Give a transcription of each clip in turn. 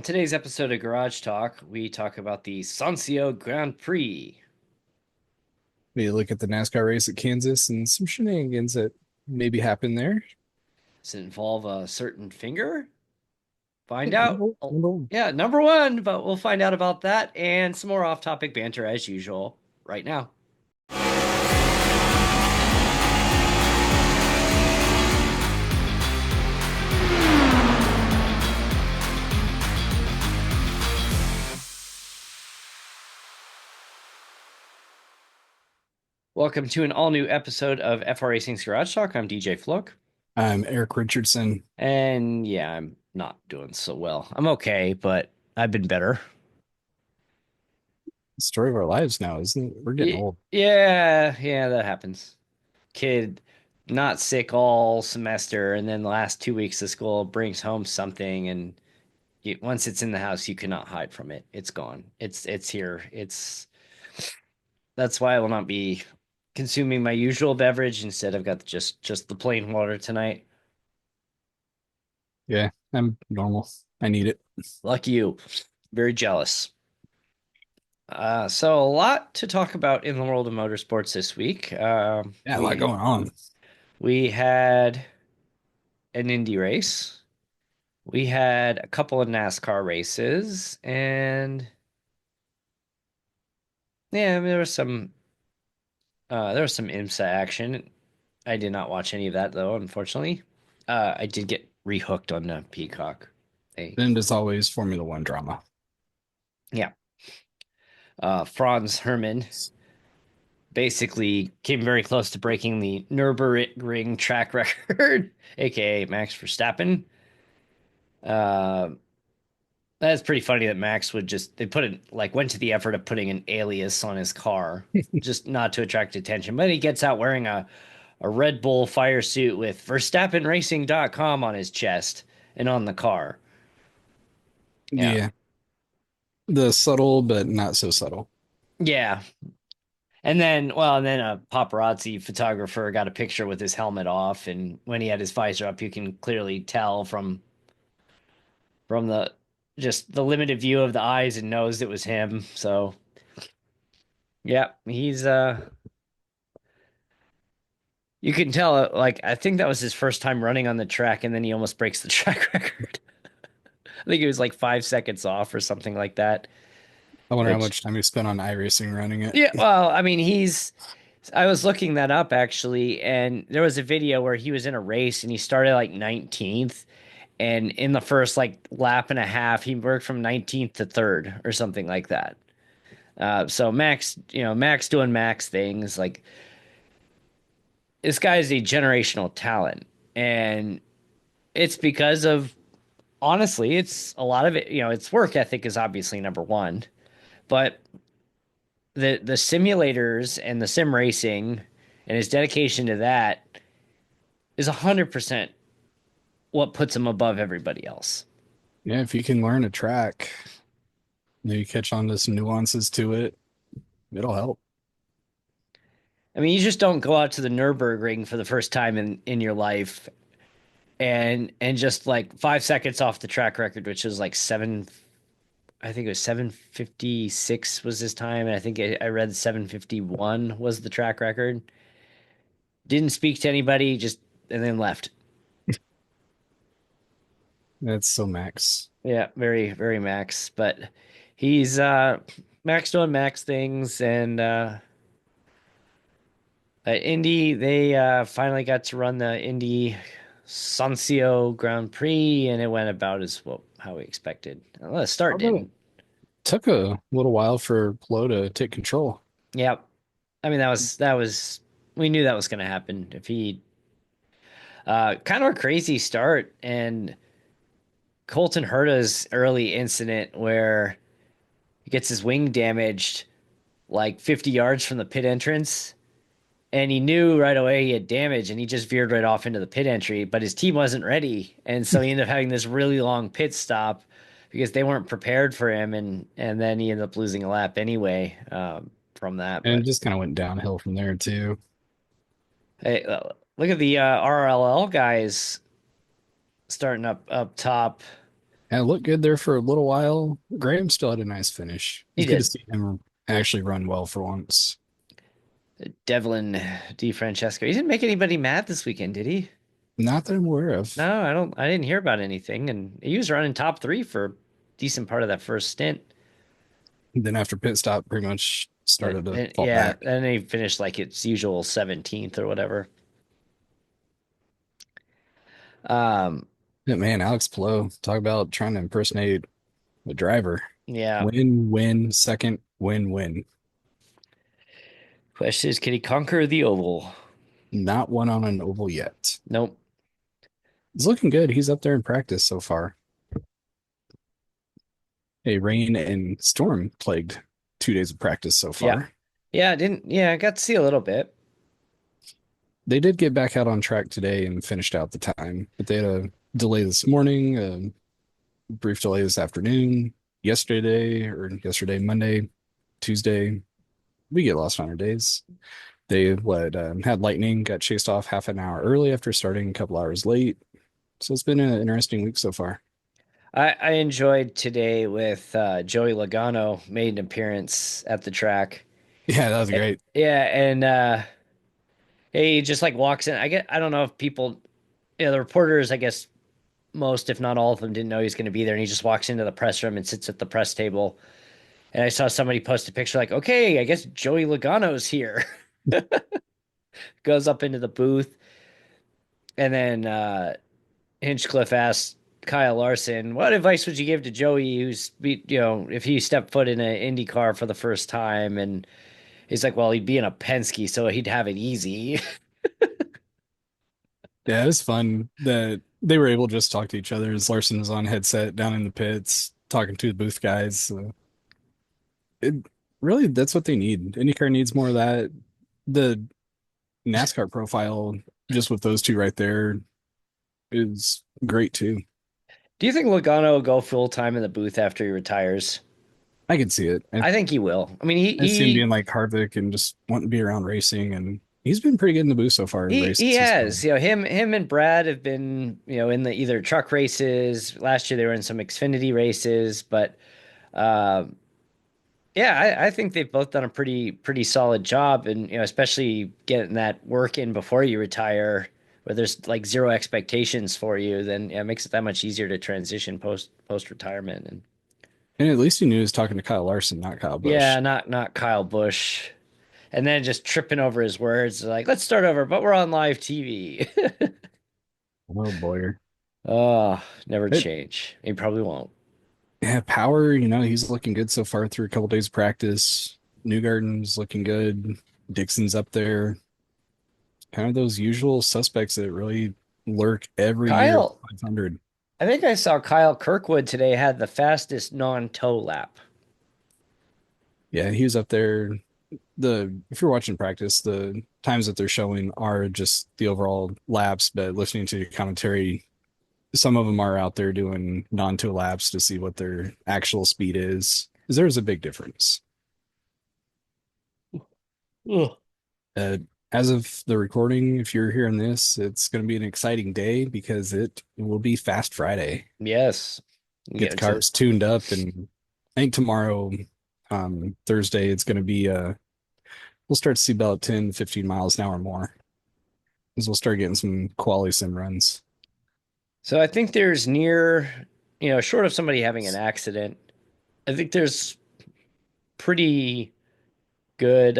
Today's episode of Garage Talk, we talk about the Sonsio Grand Prix. We look at the NASCAR race at Kansas and some shenanigans that maybe happened there. Does it involve a certain finger? Find Hey, out. number, Oh, number, yeah, number one, but we'll find out about that and some more off-topic banter as usual right now. Welcome to an all-new episode of FR Racing's Garage Talk. I'm DJ Flook. I'm Eric Richardson. And yeah, I'm not doing so well. I'm okay, but I've been better. Story of our lives now, isn't it? We're getting old. Yeah, that happens. Kid not sick all semester, and then the last 2 weeks of school brings home something, and once it's in the house, you cannot hide from it. It's gone. It's here. It's That's why I will not be consuming my usual beverage. Instead, I've got just the plain water tonight. Yeah, I'm normal. I need it. Lucky you. Very jealous. So a lot to talk about in the world of motorsports this week. Yeah, a lot going on. We had an Indy race. We had a couple of NASCAR races, and yeah, there was some IMSA action. I did not watch any of that though, unfortunately. I did get rehooked on Peacock. Hey, Then as always, Formula One drama. yeah. Franz Hermann basically came very close to breaking the Nürburgring track record, aka Max Verstappen. Uh, That's pretty funny that Max would just they put it like went to the effort of putting an alias on his car just not to attract attention. But he gets out wearing a Red Bull fire suit with VerstappenRacing.com on his chest and on the car. Yeah. Yeah, the subtle but not so subtle. Yeah. And then a paparazzi photographer got a picture with his helmet off, and when he had his visor up, you can clearly tell from the just the limited view of the eyes and nose it was him. So yeah, he's you can tell, like, I think that was his first time running on the track, and then he almost breaks the track record. I think he was like 5 seconds off or something like that. I wonder how Which, much time you spent on iRacing running it. yeah, well, I mean, I was looking that up actually, and there was a video where he was in a race and he started like 19th. And in the first like lap and a half, he worked from 19th to third or something like that. So Max doing Max things. Like, this guy is a generational talent. And it's because of honestly, it's a lot of it, its work ethic is obviously number one, but the simulators and the sim racing and his dedication to that is 100% what puts him above everybody else. Yeah, if you can learn a track, maybe catch on to some nuances to it, it'll help. I mean, you just don't go out to the Nürburgring for the first time in your life and just like 5 seconds off the track record, which is like seven. I think it was 7:56 was his time, and I think I read 7:51 was the track record. Didn't speak to anybody, just and then left. That's so Max. Yeah, very, very Max. But he's Max doing Max things, and at Indy, they finally got to run the Indy Sonsio Grand Prix, and it went about as well how we expected. Well, the start Although didn't. took a little while for Plo to take control. Yeah, I mean that was we knew that was going to happen. If he kind of a crazy start, and Colton Herta's early incident where he gets his wing damaged like 50 yards from the pit entrance. And he knew right away he had damage, and he just veered right off into the pit entry, but his team wasn't ready. And so he ended up having this really long pit stop because they weren't prepared for him. And then he ended up losing a lap anyway from that. And it But just kind of went downhill from there too. hey, look at the RLL guys starting up top. And it looked good there for a little while. Graham still had a nice finish. He It's good to did. see him actually run well for once. Devlin DeFrancesco. He didn't make anybody mad this weekend, did he? Not that I'm aware of. No, I don't. I didn't hear about anything, and he was running top three for a decent part of that first stint. Then after pit stop, pretty much started to fall Yeah, back. and he finished like its usual 17th or whatever. Um, Yeah, man, Alex Palou, talk about trying to impersonate a driver. yeah. Win, win, second, win, win. Question is, can he conquer the oval? Not one on an oval yet. Nope. He's looking good. He's up there in practice so far. A rain and storm plagued 2 days of practice so Yeah. far. Yeah, I didn't. Yeah, I got to see a little bit. They did get back out on track today and finished out the time, but they had a delay this morning, a brief delay this afternoon, yesterday, Monday, Tuesday. We get lost on our days. They had lightning, got chased off half an hour early after starting a couple hours late. So it's been an interesting week so far. I enjoyed today with Joey Logano made an appearance at the track. Yeah, that was great. Yeah, and he just like walks in. I don't know if people, the reporters, I guess most, if not all of them, didn't know he was going to be there, and he just walks into the press room and sits at the press table. And I saw somebody post a picture like, okay, I guess Joey Logano's here. Goes up into the booth, and then Hinchcliffe asked Kyle Larson, "What advice would you give to Joey, if he stepped foot in an Indy car for the first time?" And he's like, "Well, he'd be in a Penske, so he'd have it easy." Yeah, it was fun that they were able to just talk to each other as Larson was on headset down in the pits talking to the booth guys. So it really that's what they need. IndyCar needs more of that. The NASCAR profile, just with those two right there, is great too. Do you think Logano will go full time in the booth after he retires? I can see it. I think he will. I mean, I see him being like Harvick and just wanting to be around racing, and he's been pretty good in the booth so far in he races as well. has. Him and Brad have been, in the either truck races. Last year they were in some Xfinity races, but uh, yeah, I think they've both done a pretty solid job, and especially getting that work in before you retire, where there's like zero expectations for you, then yeah, it makes it that much easier to transition post retirement. And And at least he knew he was talking to Kyle Larson, not Kyle yeah, Busch. not Kyle Busch, and then just tripping over his words, like let's start over, but we're on live TV. Oh boy. Oh, never It, change. He probably won't. yeah, Power, he's looking good so far through a couple days of practice. Newgarden's looking good. Dixon's up there. Kind of those usual suspects that really lurk every year at Kyle, the 500. I think I saw Kyle Kirkwood today had the fastest non-toe lap. Yeah, he was up there. If you're watching practice, the times that they're showing are just the overall laps, but listening to your commentary, some of them are out there doing non-toe laps to see what their actual speed is. 'Cause there's a big difference. Ugh. Uh, as of the recording, if you're hearing this, it's going to be an exciting day because it will be Fast Friday. Yes. Get Yeah, the cars tuned up, and I think tomorrow, Thursday, it's going to be we'll start to see about 10, 15 miles an hour more as we'll start getting some quality sim runs. so I think there's short of somebody having an accident, I think there's pretty good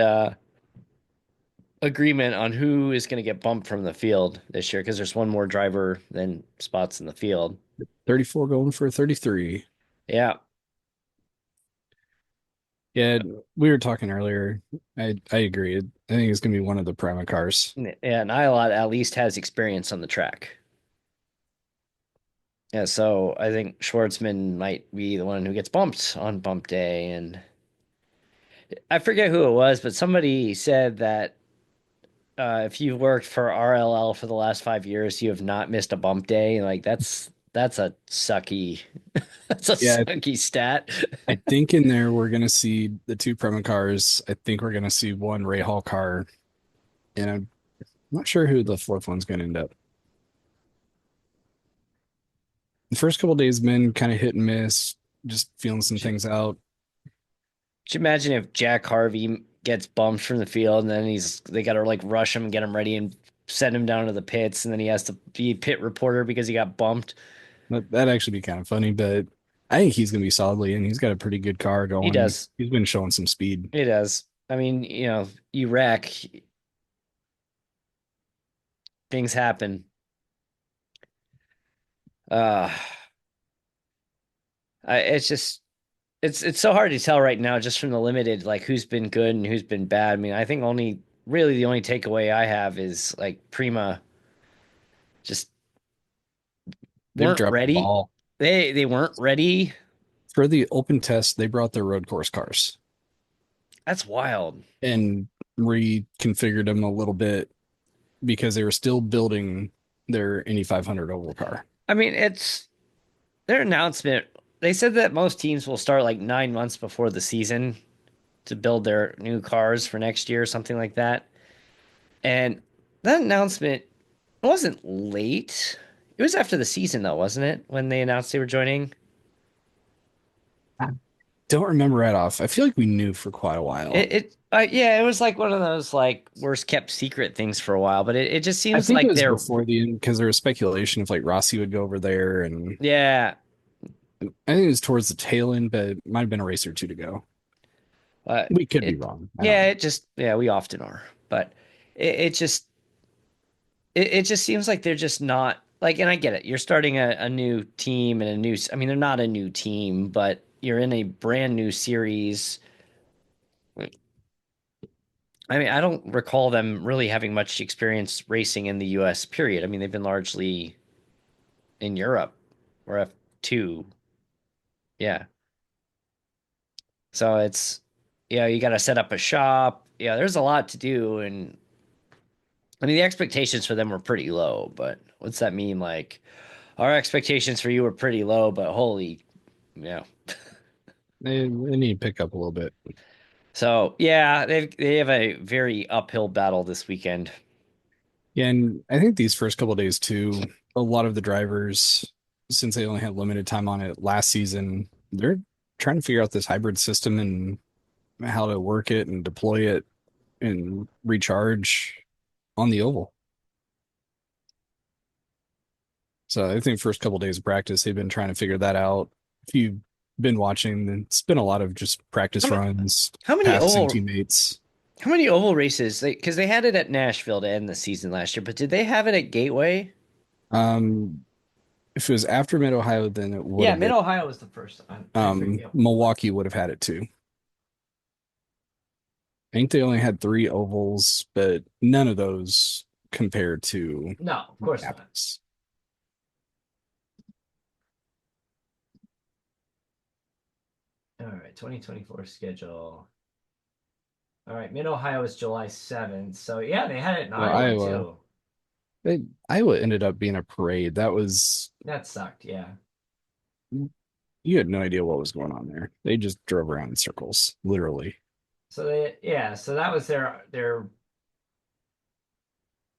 agreement on who is going to get bumped from the field this year because there's one more driver than spots in the field. 34 going for 33. Yeah. Yeah, we were talking earlier. I agree. I think it's going to be one of the Prima cars. Yeah, and Ilott at least has experience on the track. Yeah, so I think Schwartzman might be the one who gets bumped on bump day. And I forget who it was, but somebody said that if you've worked for RLL for the last 5 years, you have not missed a bump day. Like that's a sucky that's a Yeah, sucky stat. I think in there we're going to see the two Prima cars. I think we're going to see one Ray Hall car, and I'm not sure who the fourth one's going to end up. The first couple days been kind of hit and miss, just feeling some Should, things out. should imagine if Jack Harvey gets bumped from the field and then they got to like rush him and get him ready and send him down to the pits and then he has to be pit reporter because he got bumped. That'd actually be kind of funny, but I think he's gonna be solidly in. He's got a pretty good car He going. does. He's been showing some speed. He does. I mean, you wreck, things happen. Uh, it's just it's so hard to tell right now just from the limited like who's been good and who's been bad. I mean, I think only really the only takeaway I have is like Prima just They've weren't dropped the ready. ball. They weren't ready. For the open test, they brought their road course cars That's wild. and reconfigured them a little bit because they were still building their Indy 500 oval car. I mean, it's their announcement. They said that most teams will start like 9 months before the season to build their new cars for next year or something like that. And that announcement wasn't late. It was after the season though, wasn't it? When they announced they were joining. I don't remember right off. I feel like we knew for quite a while. Yeah, it was like one of those like worst kept secret things for a while, but it just I seems think it like was they're, before the end because there was speculation if like Rossi would go over there, and yeah, I think it was towards the tail end, but it might have been a race or two to go. uh, We could be it, wrong. I don't yeah, know. yeah, we often are, but it just, it just seems like they're just not like, and I get it. You're starting a new team and I mean, they're not a new team, but you're in a brand new series. I mean, I don't recall them really having much experience racing in the US, period. I mean, they've been largely in Europe or F2. Yeah. So it's, you got to set up a shop. Yeah, there's a lot to do. And I mean, the expectations for them were pretty low, but what's that mean? Like, our expectations for you were pretty low, but holy, yeah. They need to pick up a little bit. So yeah, they have a very uphill battle this weekend. Yeah, and I think these first couple of days too, a lot of the drivers, since they only had limited time on it last season, they're trying to figure out this hybrid system and how to work it and deploy it and recharge on the oval. So I think first couple of days of practice, they've been trying to figure that out. If you've been watching, it's been a lot of just How practice many, runs, how many passing oval teammates. how many oval races? Because they had it at Nashville to end the season last year, but did they have it at Gateway? Um, if it was after Mid Ohio, then it would Yeah, have Mid been. Ohio was the first. I forget. Milwaukee would have had it too. I think they only had three ovals, but none of those compared to No, of course not. Indianapolis. All right, 2024 schedule. All right, Mid Ohio is July 7th. So yeah, they had it in Well, Iowa Iowa, too. Iowa ended up being a parade. That was That sucked, yeah. you had no idea what was going on there. They just drove around in circles, literally. So that was their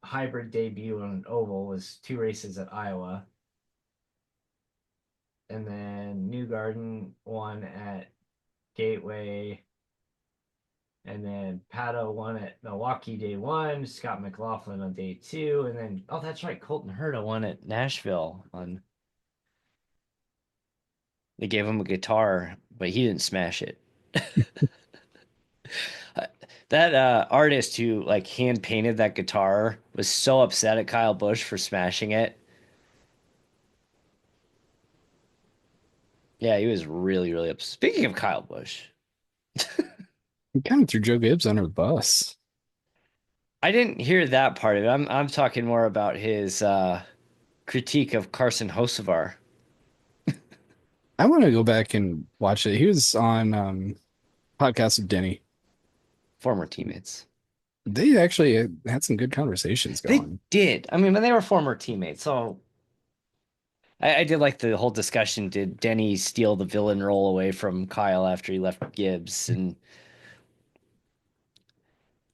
hybrid debut on oval was two races at Iowa. And then New Garden won at Gateway. And then Pato won at Milwaukee day one, Scott McLaughlin on day two, and then oh that's right, Colton Herta won at Nashville on they gave him a guitar, but he didn't smash it. That artist who like hand painted that guitar was so upset at Kyle Busch for smashing it. Yeah, he was really, really upset. Speaking of Kyle Busch, He kind of threw Joe Gibbs under the bus. I didn't hear that part of it. I'm talking more about his critique of Carson Hocevar, I want to go back and watch it. He was on podcast with Denny. former teammates. They actually had some good conversations They going. did. I mean, when they were former teammates, so I did like the whole discussion. Did Denny steal the villain role away from Kyle after he left Gibbs? And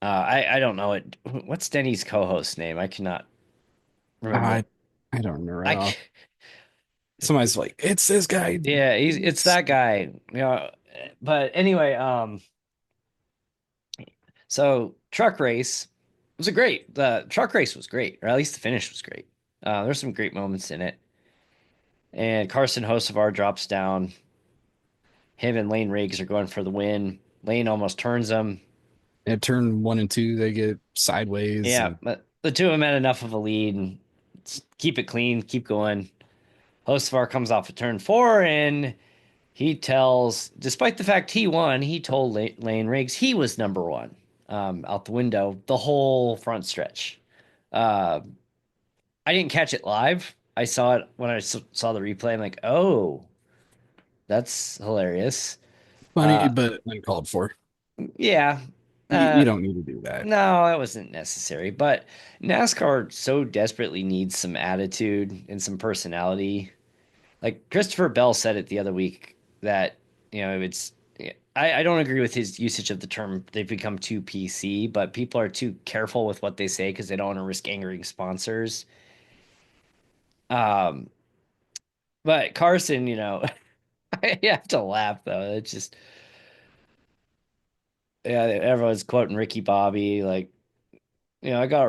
I don't know it. What's Denny's co-host name? I cannot remember. I I don't remember right I off. somebody's like, it's this guy. Yeah, it's that guy. But anyway, so truck race was a great. The truck race was great, or at least the finish was great. There's some great moments in it. And Carson Hocevar drops down. Him and Layne Riggs are going for the win. Layne almost turns him. At turn 1 and 2, they get sideways, Yeah, and but the two of them had enough of a lead and keep it clean, keep going. Hocevar comes off of turn 4 and he tells, despite the fact he won, he told Layne Riggs he was number one out the window the whole front stretch. Uh, I didn't catch it live. I saw it when I saw the replay. I'm like, oh, that's hilarious. funny, Uh, but uncalled for. yeah. You Uh, don't need to do that. no, it wasn't necessary. But NASCAR so desperately needs some attitude and some personality. Like Christopher Bell said it the other week that, it's, I don't agree with his usage of the term they've become too PC, but people are too careful with what they say because they don't want to risk angering sponsors. Um, but Carson, I have to laugh though. It's just, yeah, everyone's quoting Ricky Bobby, like, I got,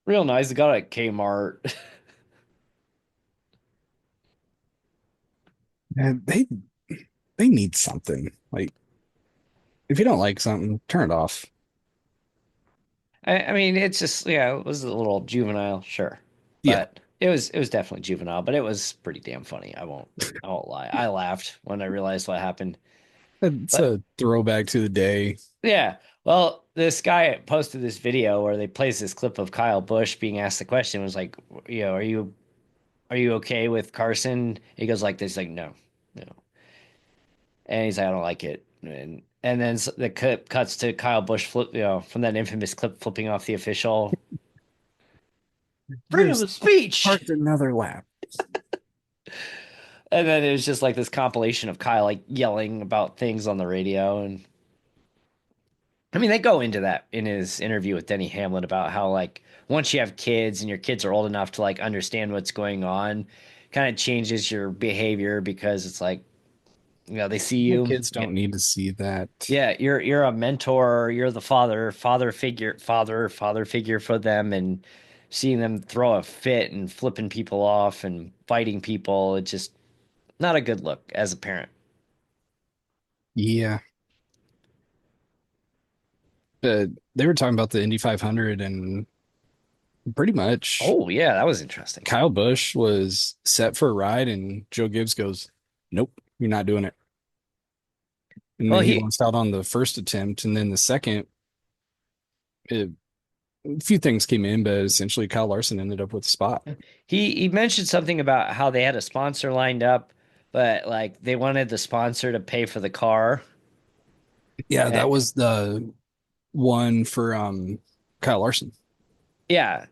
real nice. I got it at Kmart. And they need something. Like, if you don't like something, turn it off. I mean, it's just, it was a little juvenile, sure, Yeah, but it was definitely juvenile, but it was pretty damn funny. I won't lie. I laughed when I realized what happened. it's But a throwback to the day. yeah, well, this guy posted this video where they plays this clip of Kyle Busch being asked the question, was like, are you okay with Carson? He goes like this, like, no, no, and he's like, I don't like it, and then the clip cuts to Kyle Busch from that infamous clip flipping off the official freedom Just of speech. parked another lap. And then it was just like this compilation of Kyle like yelling about things on the radio. And I mean, they go into that in his interview with Denny Hamlin about how like once you have kids and your kids are old enough to like understand what's going on, kind of changes your behavior because it's like, they see The you. kids don't need to see that. Yeah, you're a mentor, you're the father figure for them, and seeing them throw a fit and flipping people off and fighting people, it's just not a good look as a parent. Yeah, but they were talking about the Indy 500, and pretty much Oh yeah, that was interesting. Kyle Busch was set for a ride, and Joe Gibbs goes, "Nope, you're not doing it." And Well, then he he lost out on the first attempt, and then the second, it, a few things came in, but essentially Kyle Larson ended up with the spot. he mentioned something about how they had a sponsor lined up, but like they wanted the sponsor to pay for the car. Yeah, Eh, that was the one for Kyle Larson. yeah,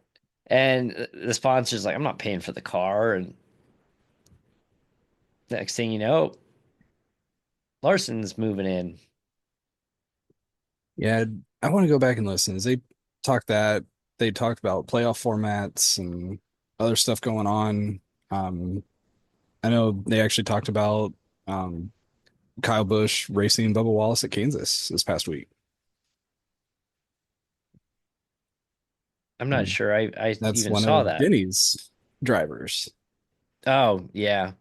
and the sponsor's like, I'm not paying for the car, and next thing you know, Larson's moving in. Yeah, I want to go back and listen. As talked that they talked about playoff formats and other stuff going on. Um, I know they actually talked about um, Kyle Busch racing Bubba Wallace at Kansas this past week. I'm not And sure I that's even one saw of that. Denny's drivers. Oh yeah,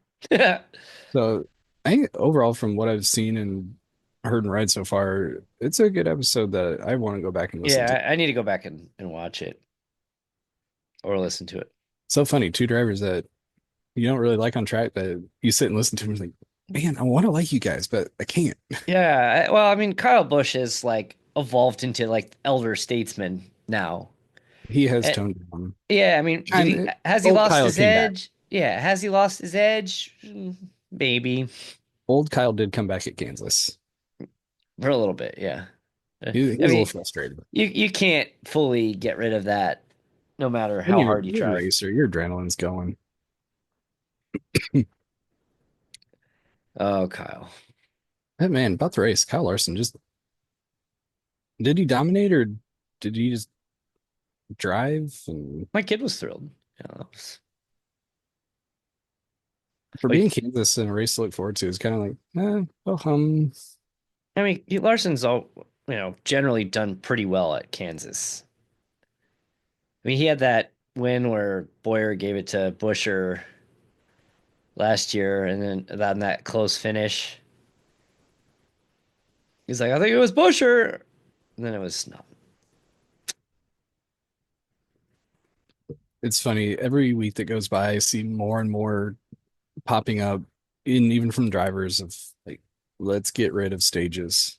So I think overall, from what I've seen and heard and read so far, it's a good episode that I want to go back and listen to. yeah. I need to go back and watch it or listen to it. So funny, two drivers that you don't really like on track, but you sit and listen to them and like, man, I want to like you guys, but I can't. Yeah, well, I mean, Kyle Busch has like evolved into like elder statesman now. He has Eh, toned down. Yeah, I mean, did Kind he of has he old lost Kyle his came back. edge? Yeah, has he lost his edge? Maybe Old Kyle did come back at Kansas. for a little bit, yeah. He I was a little mean, frustrated. you can't fully get rid of that no matter When how hard you you're a try. racer, your adrenaline's going. Oh, Kyle. That man, about the race, Kyle Larson just did he dominate or did he just drive and My kid was thrilled. You know, that was- For being Like, Kansas and a race to look forward to, is kind of like, oh, I mean, Larson's all, generally done pretty well at Kansas. I mean, he had that win where Boyer gave it to Busher last year, and then on that close finish, he's like, I think it was Busher, and then it was not. it's funny. Every week that goes by, I see more and more popping up, in even from drivers of like, let's get rid of stages.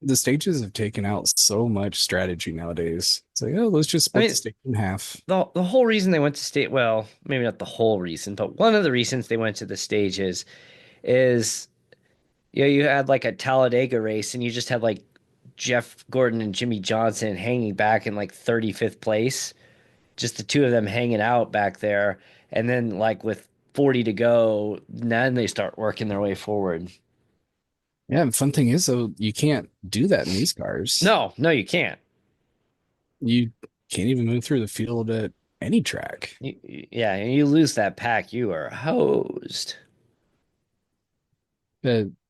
The stages have taken out so much strategy nowadays. It's like, oh, let's just I split the mean, stage in half. the whole reason they went to state, well, maybe not the whole reason, but one of the reasons they went to the stages is, you had like a Talladega race, and you just had like Jeff Gordon and Jimmy Johnson hanging back in like 35th place, just the two of them hanging out back there. And then, like, with 40 to go, then they start working their way forward. Yeah, and fun thing is though, you can't do that in these cars. No, no, you can't. You can't even move through the field at any track. Yeah, and you lose that pack, you are hosed.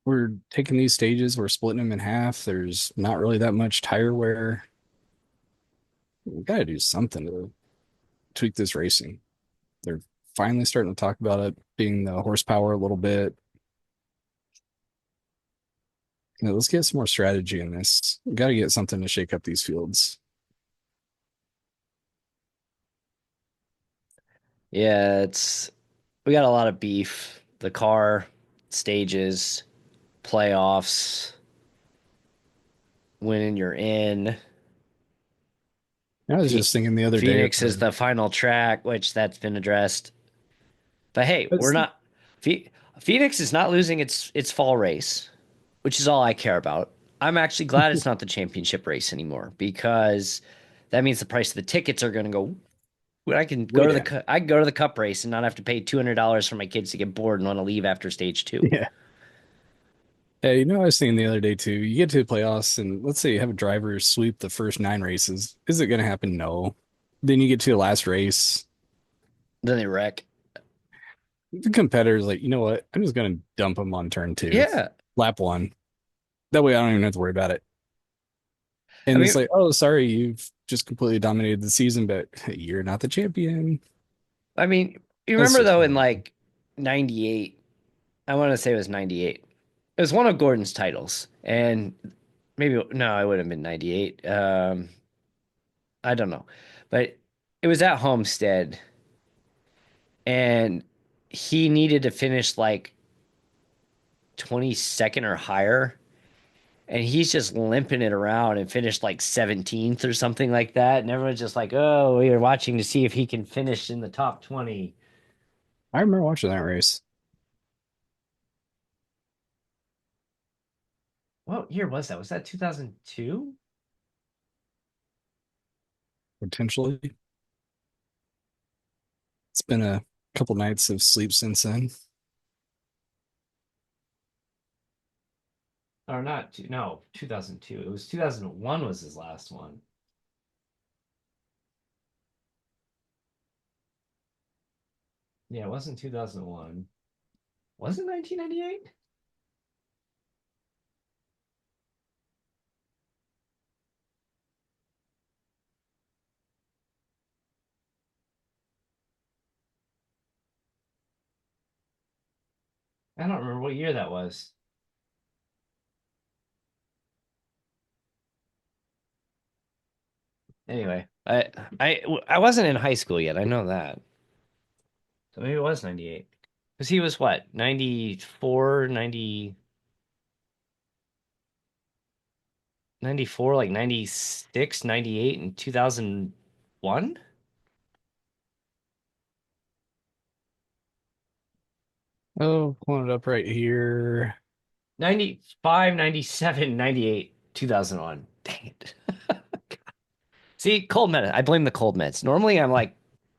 We're taking these stages, we're splitting them in half. There's not really that much tire wear. We gotta do something to tweak this racing. They're finally starting to talk about it being the horsepower a little bit. Let's get some more strategy in this. We got to get something to shake up these fields. Yeah, we got a lot of beef. The car, stages, playoffs, winning you're in. I was Phe- just thinking the other day of Phoenix is the final track, which that's been addressed. But hey, we're that's, not. Phoenix is not losing its fall race, which is all I care about. I'm actually glad it's not the championship race anymore, because that means the price of the tickets are going to go. way down. I can go to the cup race and not have to pay $200 for my kids to get bored and want to leave after stage two. Yeah. Hey, I was thinking the other day too. You get to the playoffs, and let's say you have a driver sweep the first nine races. Is it going to happen? No. Then you get to the last race. Then they wreck. The competitor's like, you know what? I'm just going to dump him on turn two, Yeah, lap one. That way I don't even have to worry about it. I And it's mean, like, oh, sorry, you've just completely dominated the season, but you're not the champion. I mean, you That's remember just though in like '98, I want to say it was '98. It was one of Gordon's titles, and maybe no, it would have been '98. I don't know, but it was at Homestead, and he needed to finish like 22nd or higher, and he's just limping it around and finished like 17th or something like that. And everyone's just like, "Oh, we are watching to see if he can finish in the top 20." I remember watching that race What year was that? Was that 2002? potentially. It's been a couple nights of sleep since then. Or not? No, 2002. It was 2001 was his last one. Yeah, it wasn't 2001. Was it 1998? I don't remember what year that was. Anyway, I wasn't in high school yet. I know that. So maybe it was 98. Because he was what? 94, 90, 94, like 96, 98, and 2001? Oh, pulling it up right here. 95, 97, 98, 2001. Dang it. See, cold medicine. I blame the cold meds. Normally I'm like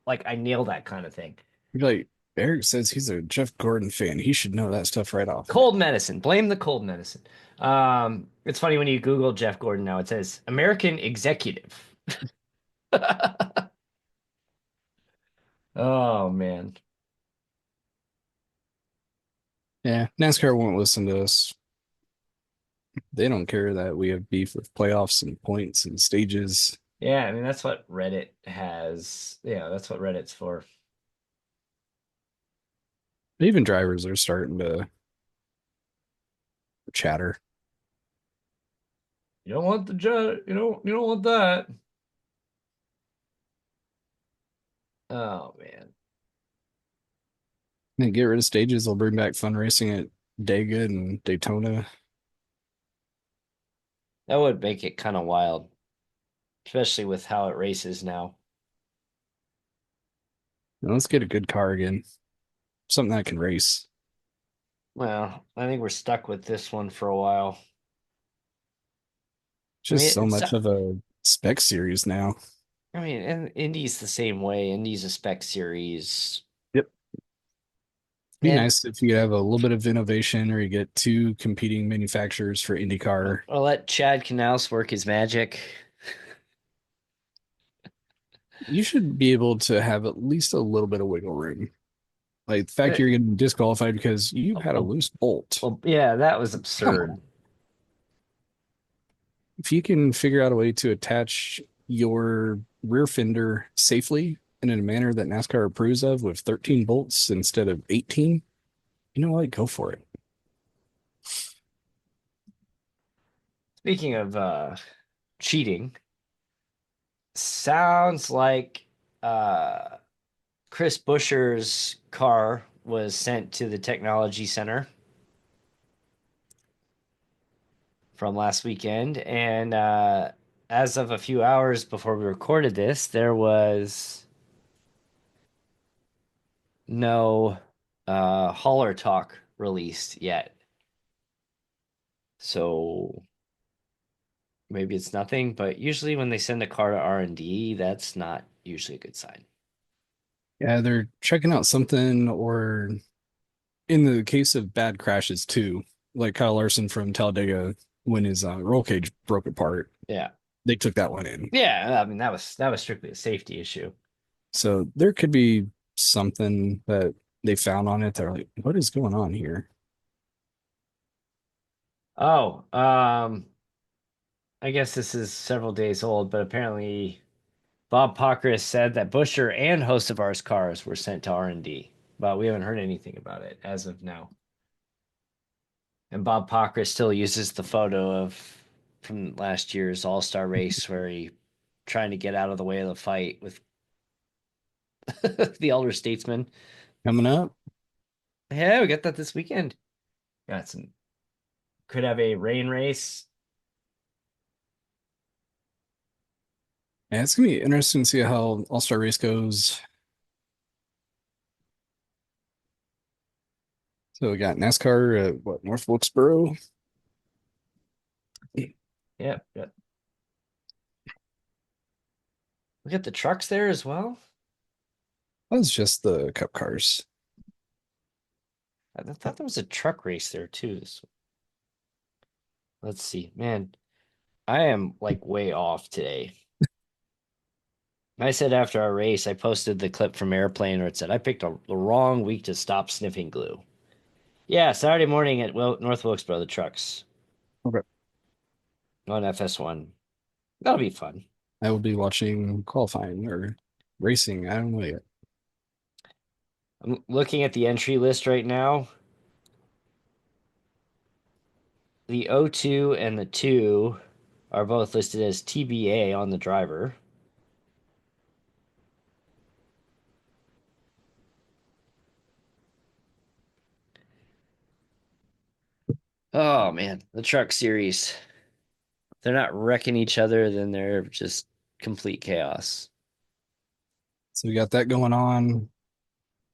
I nail that kind of thing. You're like, Eric says he's a Jeff Gordon fan. He should know that stuff right off. Cold medicine. Blame the cold medicine. It's funny when you Google Jeff Gordon now, it says American executive. Oh man. NASCAR won't listen to us. They don't care that we have beef with playoffs and points and stages. Yeah, I mean that's what Reddit has. Yeah, that's what Reddit's for. Even drivers are starting to chatter. You don't want the judge. You don't want that. Oh man, They get rid of stages. They'll bring back fun racing at Dega and Daytona. that would make it kind of wild, especially with how it races now. Now let's get a good car again. Something that can race. Well, I think we're stuck with this one for a while. I Just mean, so much of a spec series now. and Indy's the same way. Indy's a spec series, Yep. Be and nice if you have a little bit of innovation or you get two competing manufacturers for IndyCar. I'll let Chad Knaus work his magic. You should be able to have at least a little bit of wiggle room. Like the fact Eh, you're getting disqualified because you oh, had a oh, loose bolt. well, yeah, that was Come absurd. on. If you can figure out a way to attach your rear fender safely and in a manner that NASCAR approves of with 13 bolts instead of 18, you know what? Go for it. Speaking of cheating, sounds like uh, Chris Buescher's car was sent to the technology center from last weekend, and as of a few hours before we recorded this, there was no hauler talk released yet. So maybe it's nothing, but usually when they send a car to R&D, that's not usually a good sign. Yeah, they're checking out something, or in the case of bad crashes too, like Kyle Larson from Talladega when his roll cage broke apart, Yeah. they took that one in. Yeah, I mean that was strictly a safety issue. So there could be something that they found on it. They're like, what is going on here? Oh, I guess this is several days old, but apparently Bob Pockris said that Buescher and Hocevar's cars were sent to R&D, but we haven't heard anything about it as of now. And Bob Pockris still uses the photo of from last year's All-Star race where he trying to get out of the way of the fight with the elder statesman. Coming up. Yeah, we got that this weekend. Got some could have a rain race. Yeah, it's gonna be interesting to see how All-Star Race goes. So we got NASCAR at what, North Wilkesboro? Yep, yep. We got the trucks there as well. That's just the Cup cars. I thought there was a truck race there too. Let's see. Man, I am like way off today. I said after our race, I posted the clip from Airplane where it said, I picked the wrong week to stop sniffing glue. Yeah, Saturday morning at North Wilkesboro, the trucks Okay. on FS1. That'll be fun. I will be watching qualifying or racing. I don't know yet. I'm looking at the entry list right now. The O2 and the 2 are both listed as TBA on the driver. Oh man, the truck series. They're not wrecking each other, then they're just complete chaos. So we got that going on.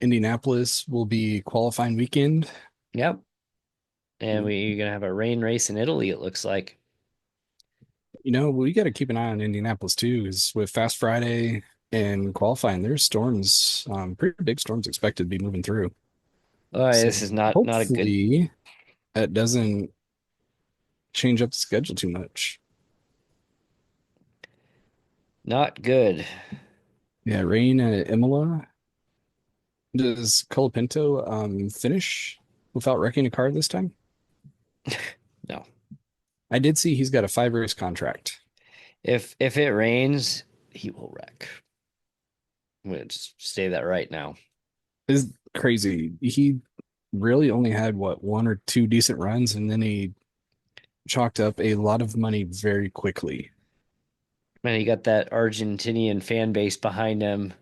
Indianapolis will be qualifying weekend. Yep. And we're gonna have a rain race in Italy, it looks like. You know, we got to keep an eye on Indianapolis too, because with Fast Friday and qualifying, there's storms, pretty big storms expected to be moving through. Oh, So this is not a good, hopefully that doesn't change up the schedule too much. not good. Yeah, rain at Imola. Does Colapinto finish? without wrecking a car this time? No. I did see he's got a 5 race contract. If it rains, he will wreck. I'm gonna just say that right now. It's crazy. He really only had what, one or two decent runs, and then he chalked up a lot of money very quickly. Man, he got that Argentinian fan base behind him.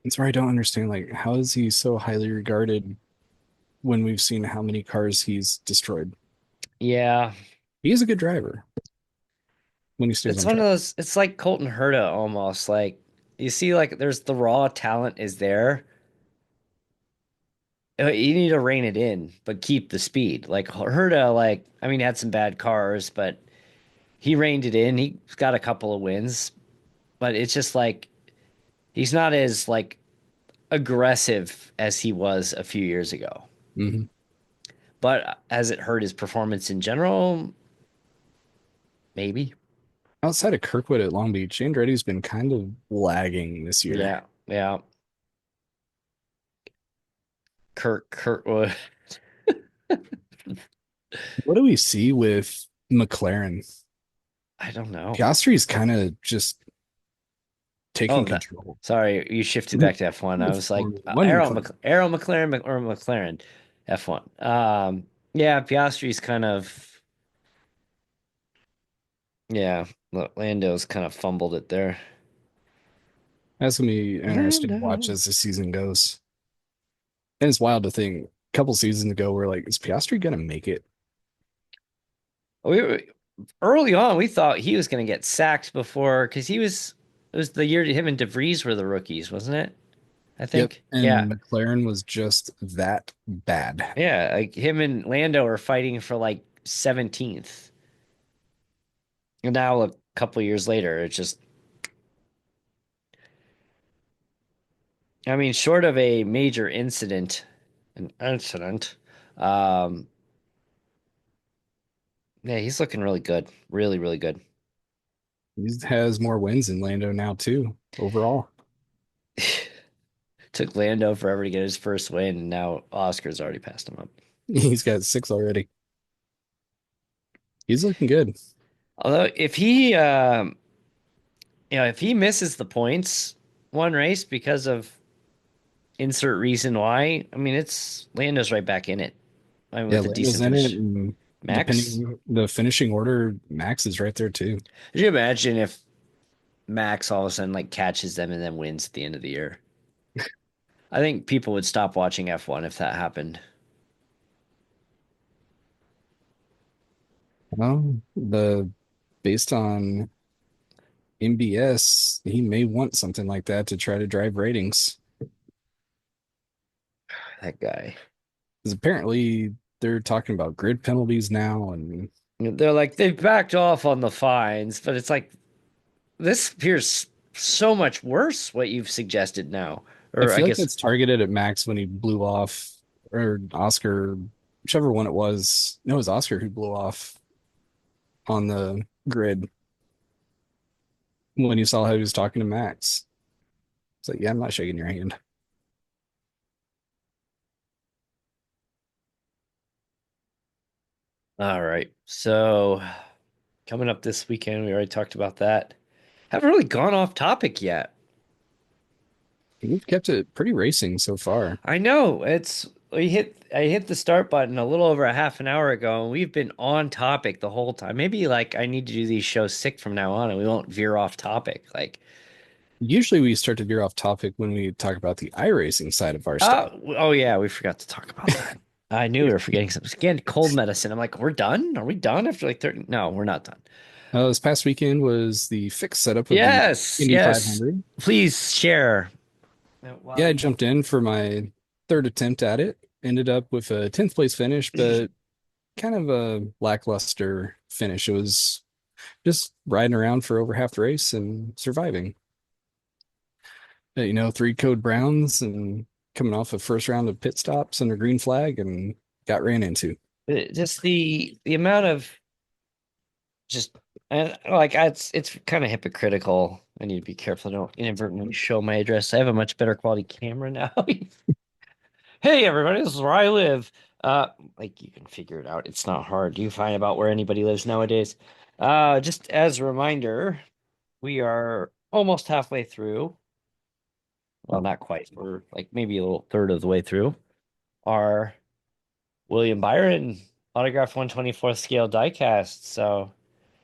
That's where I don't understand, like, how is he so highly regarded when we've seen how many cars he's destroyed? Yeah. He is a good driver when he stays It's on one of track. those, it's like Colton Herta almost. Like you see, like there's the raw talent is there. You need to rein it in, but keep the speed. Like Herta, like I mean, had some bad cars, but he reined it in. He got a couple of wins, but it's just like he's not as like aggressive as he was a few years ago. Hmm. But has it hurt his performance in general? Maybe. Outside of Kirkwood at Long Beach, Andretti's been kind of lagging this year. Yeah, yeah. Kirkwood. What do we see with McLaren? I don't know. Piastri's kind of just taking Oh, no. control. Sorry, you shifted back to F1. I The was like Formula One McLaren. Arrow McLaren or McLaren F1. Yeah, Piastri's kind of yeah, Lando's kind of fumbled it there. That's gonna be interesting to watch Lando. as the season goes. And it's wild to think a couple seasons ago we're like, is Piastri gonna make it? We were, early on we thought he was going to get sacked before because he was it was the year him and DeVries were the rookies, wasn't it? I Yep. think. Yeah. And McLaren was just that bad. Yeah, like him and Lando are fighting for like 17th. And now a couple years later, it's just I mean, short of a major incident, um, yeah, he's looking really good. Really, really good. He has more wins than Lando now too, overall. Took Lando forever to get his first win, and now Oscar's already passed him up. He's got 6 already. He's looking good. Although if he misses the points one race because of insert reason why, I mean, it's Lando's right back in it. I mean, Yeah, with a Lando's decent in it, finish. and Max, depending the finishing order, Max is right there too. could you imagine if Max all of a sudden like catches them and then wins at the end of the year? I think people would stop watching F1 if that happened. Well, the based on MBS, he may want something like that to try to drive ratings. That guy. Because apparently they're talking about grid penalties now, and They're like they've backed off on the fines, but it's like this appears so much worse what you've suggested now. I Or I feel like guess that's targeted at Max when he blew off, or Oscar, whichever one it was. No, it was Oscar who blew off on the grid when you saw how he was talking to Max. It's like, yeah, I'm not shaking your hand. all right. So coming up this weekend, we already talked about that. Haven't really gone off topic yet. We've kept it pretty racing so far. I know it's I hit the start button a little over a half an hour ago, and we've been on topic the whole time. Maybe like I need to do these shows sick from now on, and we won't veer off topic. Like, Usually we start to veer off topic when we talk about the iRacing side of our stuff. oh yeah, we forgot to talk about that. I knew we were forgetting something. Again, cold medicine. I'm like, we're done? Are we done after like 30? No, we're not done. This past weekend was the fixed setup of the Yes, Indy yes. 500. Please share. Yeah, While I you jumped in for my third attempt at it. Ended up with a 10th place finish, but kind of a lackluster finish. It was just riding around for over half the race and surviving. 3 code browns and coming off a first round of pit stops under green flag and got ran into. just the amount of just and like it's kind of hypocritical. I need to be careful I don't inadvertently show my address. I have a much better quality camera now. Hey everybody, this is where I live. Uh, like you can figure it out. It's not hard. You find about where anybody lives nowadays. Just as a reminder, we are almost halfway through. Well, not quite. We're like maybe a little third of the way through our William Byron autograph 124th scale diecast. So I'm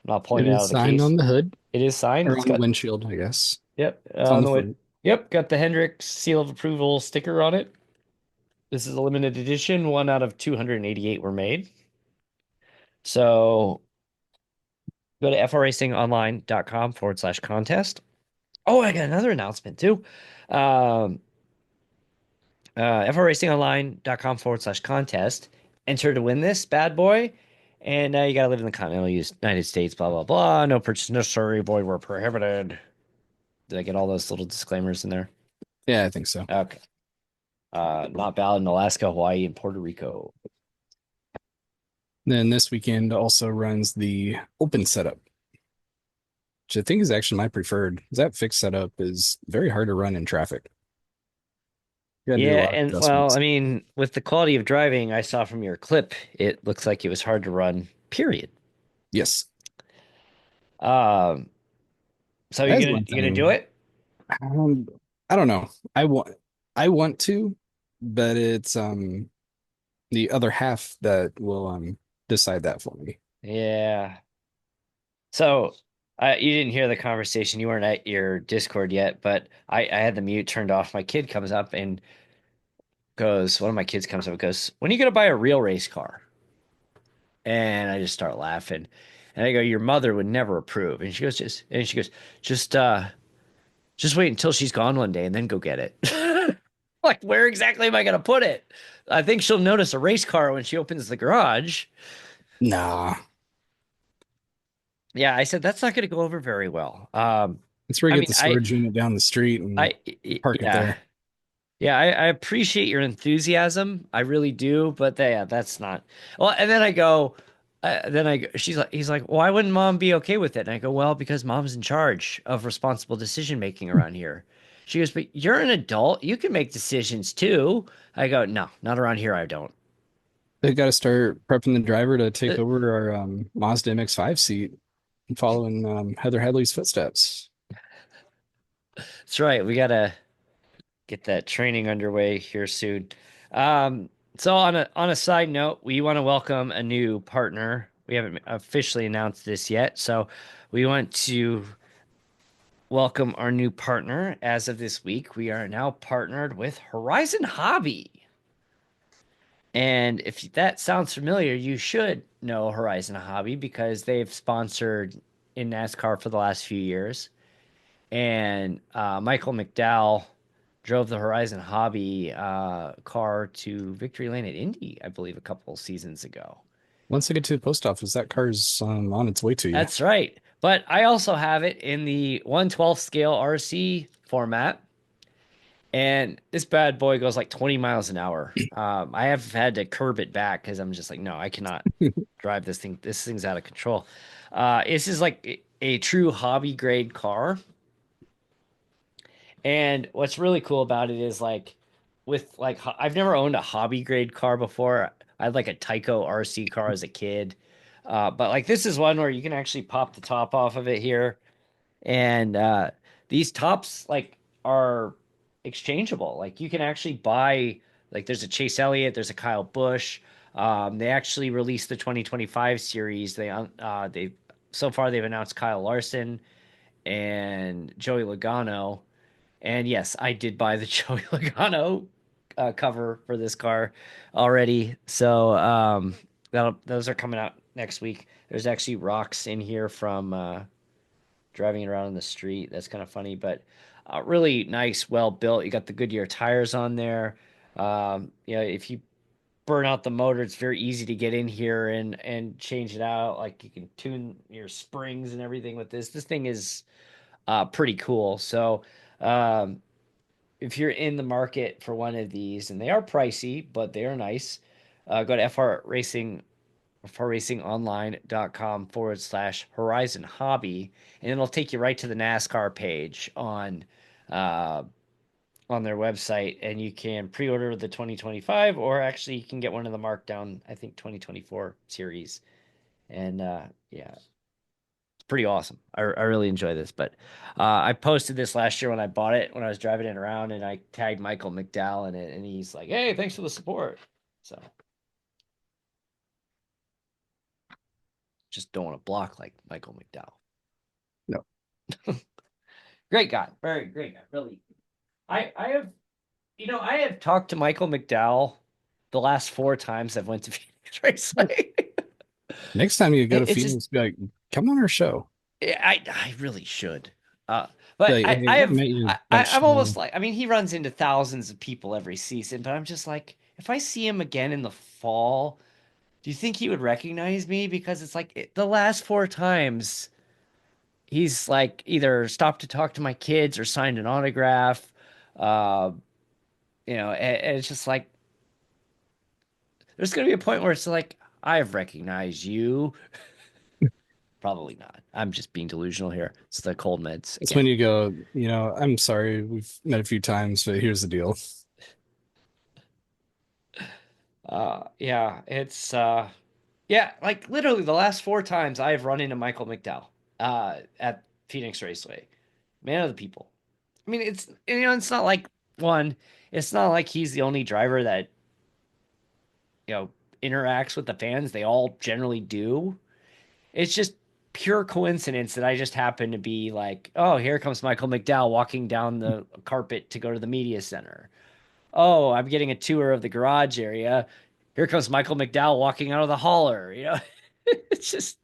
not It pulling it out is of the signed case. on the hood It is signed. or It's on the got windshield, I guess. yep, It's on on the the way. front. Yep, got the Hendrix seal of approval sticker on it. This is a limited edition. One out of 288 were made. So go to frracingonline.com/contest. Oh, I got another announcement too. Um, frracingonline.com/contest. Enter to win this bad boy. And you gotta live in the continental United States, blah, blah, blah. No purchase necessary, void where prohibited. Did I get all those little disclaimers in there? Yeah, I think so. Okay. Not valid in Alaska, Hawaii, and Puerto Rico. Then this weekend also runs the open setup, which I think is actually my preferred. That fixed setup is very hard to run in traffic. You got to do a Yeah, lot of and well, I adjustments. mean, with the quality of driving I saw from your clip, it looks like it was hard to run, period. Yes, Um, so that you're is gonna one you're gonna do thing. it? Um, I don't know. I want to, but it's the other half that will decide that for me. Yeah. So you didn't hear the conversation. You weren't at your Discord yet, but I had the mute turned off. My kid comes up and goes, one of my kids comes up and goes, "When are you gonna buy a real race car?" And I just start laughing. And I go, "Your mother would never approve." And she goes, just just wait until she's gone one day and then go get it. Like, where exactly am I gonna put it? I think she'll notice a race car when she opens the garage. Nah, Yeah, I said that's not gonna go over very well. it's where you I get mean, the storage unit down the street and park it yeah. there. Yeah, I appreciate your enthusiasm. I really do, but yeah, that's not. Well, and then I go, she's like, he's like, why wouldn't mom be okay with it? And I go, well, because mom's in charge of responsible decision making around here. She goes, but you're an adult. You can make decisions too. I go, no, not around here. I don't. They got to start prepping the driver to take Uh, over our Mazda MX-5 seat and following Heather Hadley's footsteps. That's right. We gotta get that training underway here soon. Um, so on a side note, we want to welcome a new partner. We haven't officially announced this yet, so we want to welcome our new partner. As of this week, we are now partnered with Horizon Hobby. And if that sounds familiar, you should know Horizon Hobby because they've sponsored in NASCAR for the last few years. And Michael McDowell drove the Horizon Hobby car to victory lane at Indy, I believe, a couple seasons ago. Once I get to the post office, that car's on its way to you. That's right. But I also have it in the 1/12 scale RC format. And this bad boy goes like 20 miles an hour. I have had to curb it back because I'm just like, no, I cannot drive this thing. This thing's out of control. This is like a true hobby grade car. And what's really cool about it is like with like I've never owned a hobby grade car before. I had like a Tyco RC car as a kid. But like this is one where you can actually pop the top off of it here. And these tops like are exchangeable. Like you can actually buy like there's a Chase Elliott, there's a Kyle Busch. They actually released the 2025 series. They so far they've announced Kyle Larson and Joey Logano. And yes, I did buy the Joey Logano cover for this car already. So those are coming out next week. There's actually rocks in here from driving it around in the street. That's kind of funny, but really nice, well built. You got the Goodyear tires on there. If you burn out the motor, it's very easy to get in here and change it out. Like you can tune your springs and everything with this. This thing is pretty cool. So um, if you're in the market for one of these, and they are pricey, but they are nice, go to frracingonline.com/Horizon Hobby, and it'll take you right to the NASCAR page on uh, on their website, and you can pre-order the 2025, or actually you can get one of the markdown, I think 2024 series. And yeah, it's pretty awesome. I really enjoy this. But I posted this last year when I bought it when I was driving it around, and I tagged Michael McDowell in it, and he's like, "Hey, thanks for the support." So just don't want to block like Michael McDowell. No. Great guy, very great guy. Really, I have I have talked to Michael McDowell the last four times I've went to Phoenix Raceway. Next time you go to It's just Phoenix, be like, come on our show. I really should. Uh, but Like, I hey, I have met you at I'm almost show. like, I mean, he runs into thousands of people every season, but I'm just like, if I see him again in the fall, do you think he would recognize me? Because it's like the last four times he's like either stopped to talk to my kids or signed an autograph. Uh, and it's just like there's gonna be a point where it's like I've recognized you. Probably not. I'm just being delusional here. It's the cold meds It's when again. you go, I'm sorry, we've met a few times, but here's the deal. Yeah, it's yeah, like literally the last four times I've run into Michael McDowell at Phoenix Raceway. Man of the people. I mean, it's not like one, it's not like he's the only driver that, you know, interacts with the fans. They all generally do. It's just pure coincidence that I just happen to be like, oh, here comes Michael McDowell walking down the carpet to go to the media center. Oh, I'm getting a tour of the garage area. Here comes Michael McDowell walking out of the hauler. It's just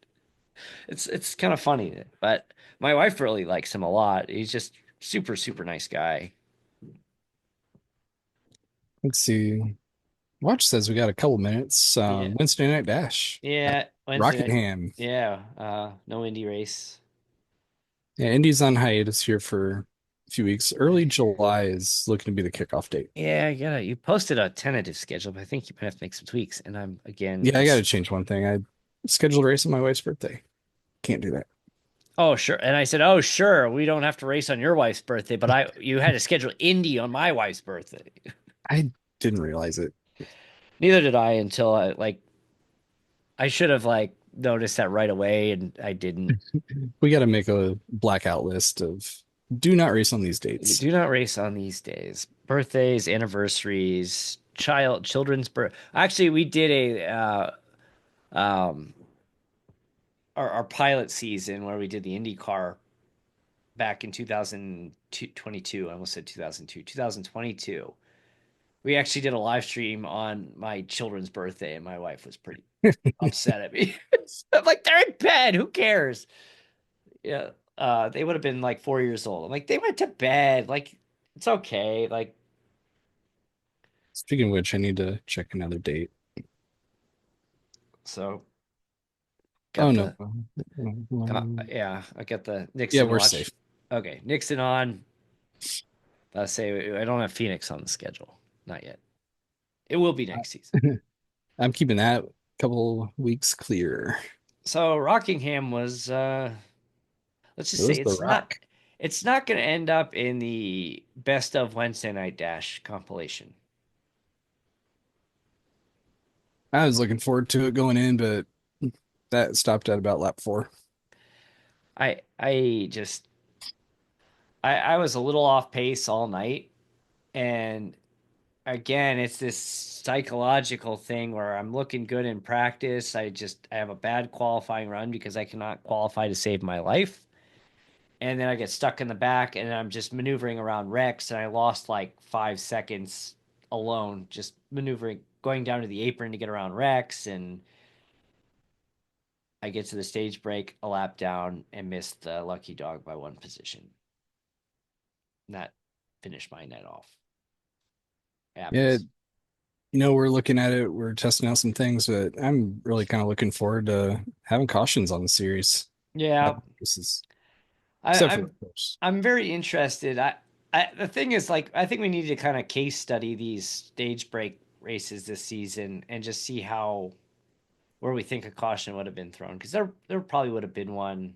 it's kind of funny. But my wife really likes him a lot. He's just super super nice guy. Let's see. Watch says we got a couple minutes. Yeah, Wednesday Night Dash at yeah. Wednesday night. Rockingham. Yeah, no Indy race. Yeah, Indy's on hiatus here for a few weeks. Early July is looking to be the kickoff date. Yeah, you posted a tentative schedule, but I think you might have to make some tweaks. And I'm again, Yeah, I got to change one thing. I scheduled a race on my wife's birthday. Can't do that. oh sure. And I said, oh sure, we don't have to race on your wife's birthday, but you had to schedule Indy on my wife's birthday. I didn't realize it. Neither did I until I should have like noticed that right away, and I didn't. We got to make a blackout list of do not race on these dates. Do not race on these days. Birthdays, anniversaries, children's birth. Actually, we did a um our pilot season where we did the IndyCar back in 2022. I almost said 2002, 2022. We actually did a live stream on my children's birthday, and my wife was pretty upset at me. I'm like, they're in bed. Who cares? Yeah. They would have been like 4 years old. I'm like, they went to bed. Like, it's okay. Like, Speaking of which, I need to check another date. so Oh got no. the yeah, I got the Yeah, Nixon we're watch. safe. Okay, Nixon on. I say I don't have Phoenix on the schedule. Not yet. It will be next season. I'm keeping that couple weeks clear. So Rockingham was let's It just say was The Rock. it's not going to end up in the best of Wednesday Night Dash compilation. I was looking forward to it going in, but that stopped at about lap four. I just I was a little off pace all night, and again, it's this psychological thing where I'm looking good in practice. I have a bad qualifying run because I cannot qualify to save my life. And then I get stuck in the back and I'm just maneuvering around wrecks, and I lost like 5 seconds alone just maneuvering going down to the apron to get around wrecks, and I get to the stage break a lap down and missed the lucky dog by one position. And that finished my night off. It Yeah, happens. we're looking at it, we're testing out some things, but I'm really kind of looking forward to having cautions on the series. Yeah, This is I, except for the I'm course. I'm very interested. The thing is, like, I think we need to kind of case study these stage break races this season and just see how where we think a caution would have been thrown, because there probably would have been one.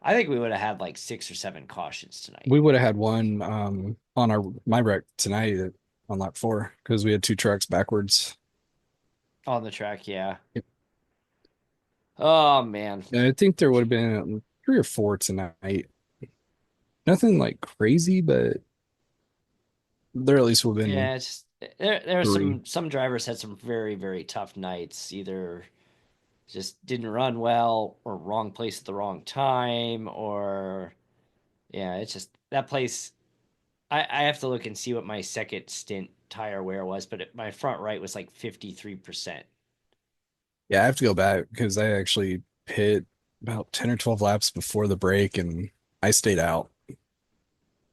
I think we would have had like six or seven cautions tonight. We would have had one. on our my wreck tonight on lap 4 because we had two trucks backwards. On the track, yeah. Yep. Oh man. And I think there would have been three or four tonight. Nothing like crazy, but there at least would have been Yeah, it's just there are three. some drivers had some very, very tough nights. Either just didn't run well or wrong place at the wrong time or yeah, it's just that place I have to look and see what my second stint tire wear was, but my front right was like 53%. Yeah, I have to go back because I actually hit about 10 or 12 laps before the break and I stayed out.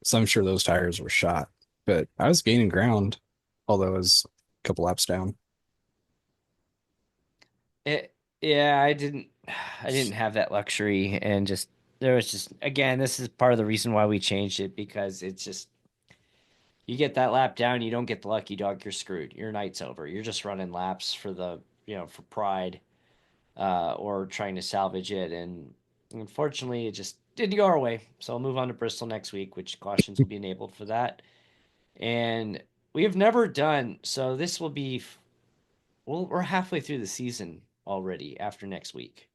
So I'm sure those tires were shot, but I was gaining ground, although I was a couple laps down. Yeah, I didn't have that luxury and just there was just again, this is part of the reason why we changed it because it's just you get that lap down, you don't get the lucky dog, you're screwed. Your night's over. You're just running laps for for pride, or trying to salvage it. And unfortunately, it just didn't go our way. So I'll move on to Bristol next week, which cautions will be enabled for that. And we have never done so. This will be well, we're halfway through the season already after next week.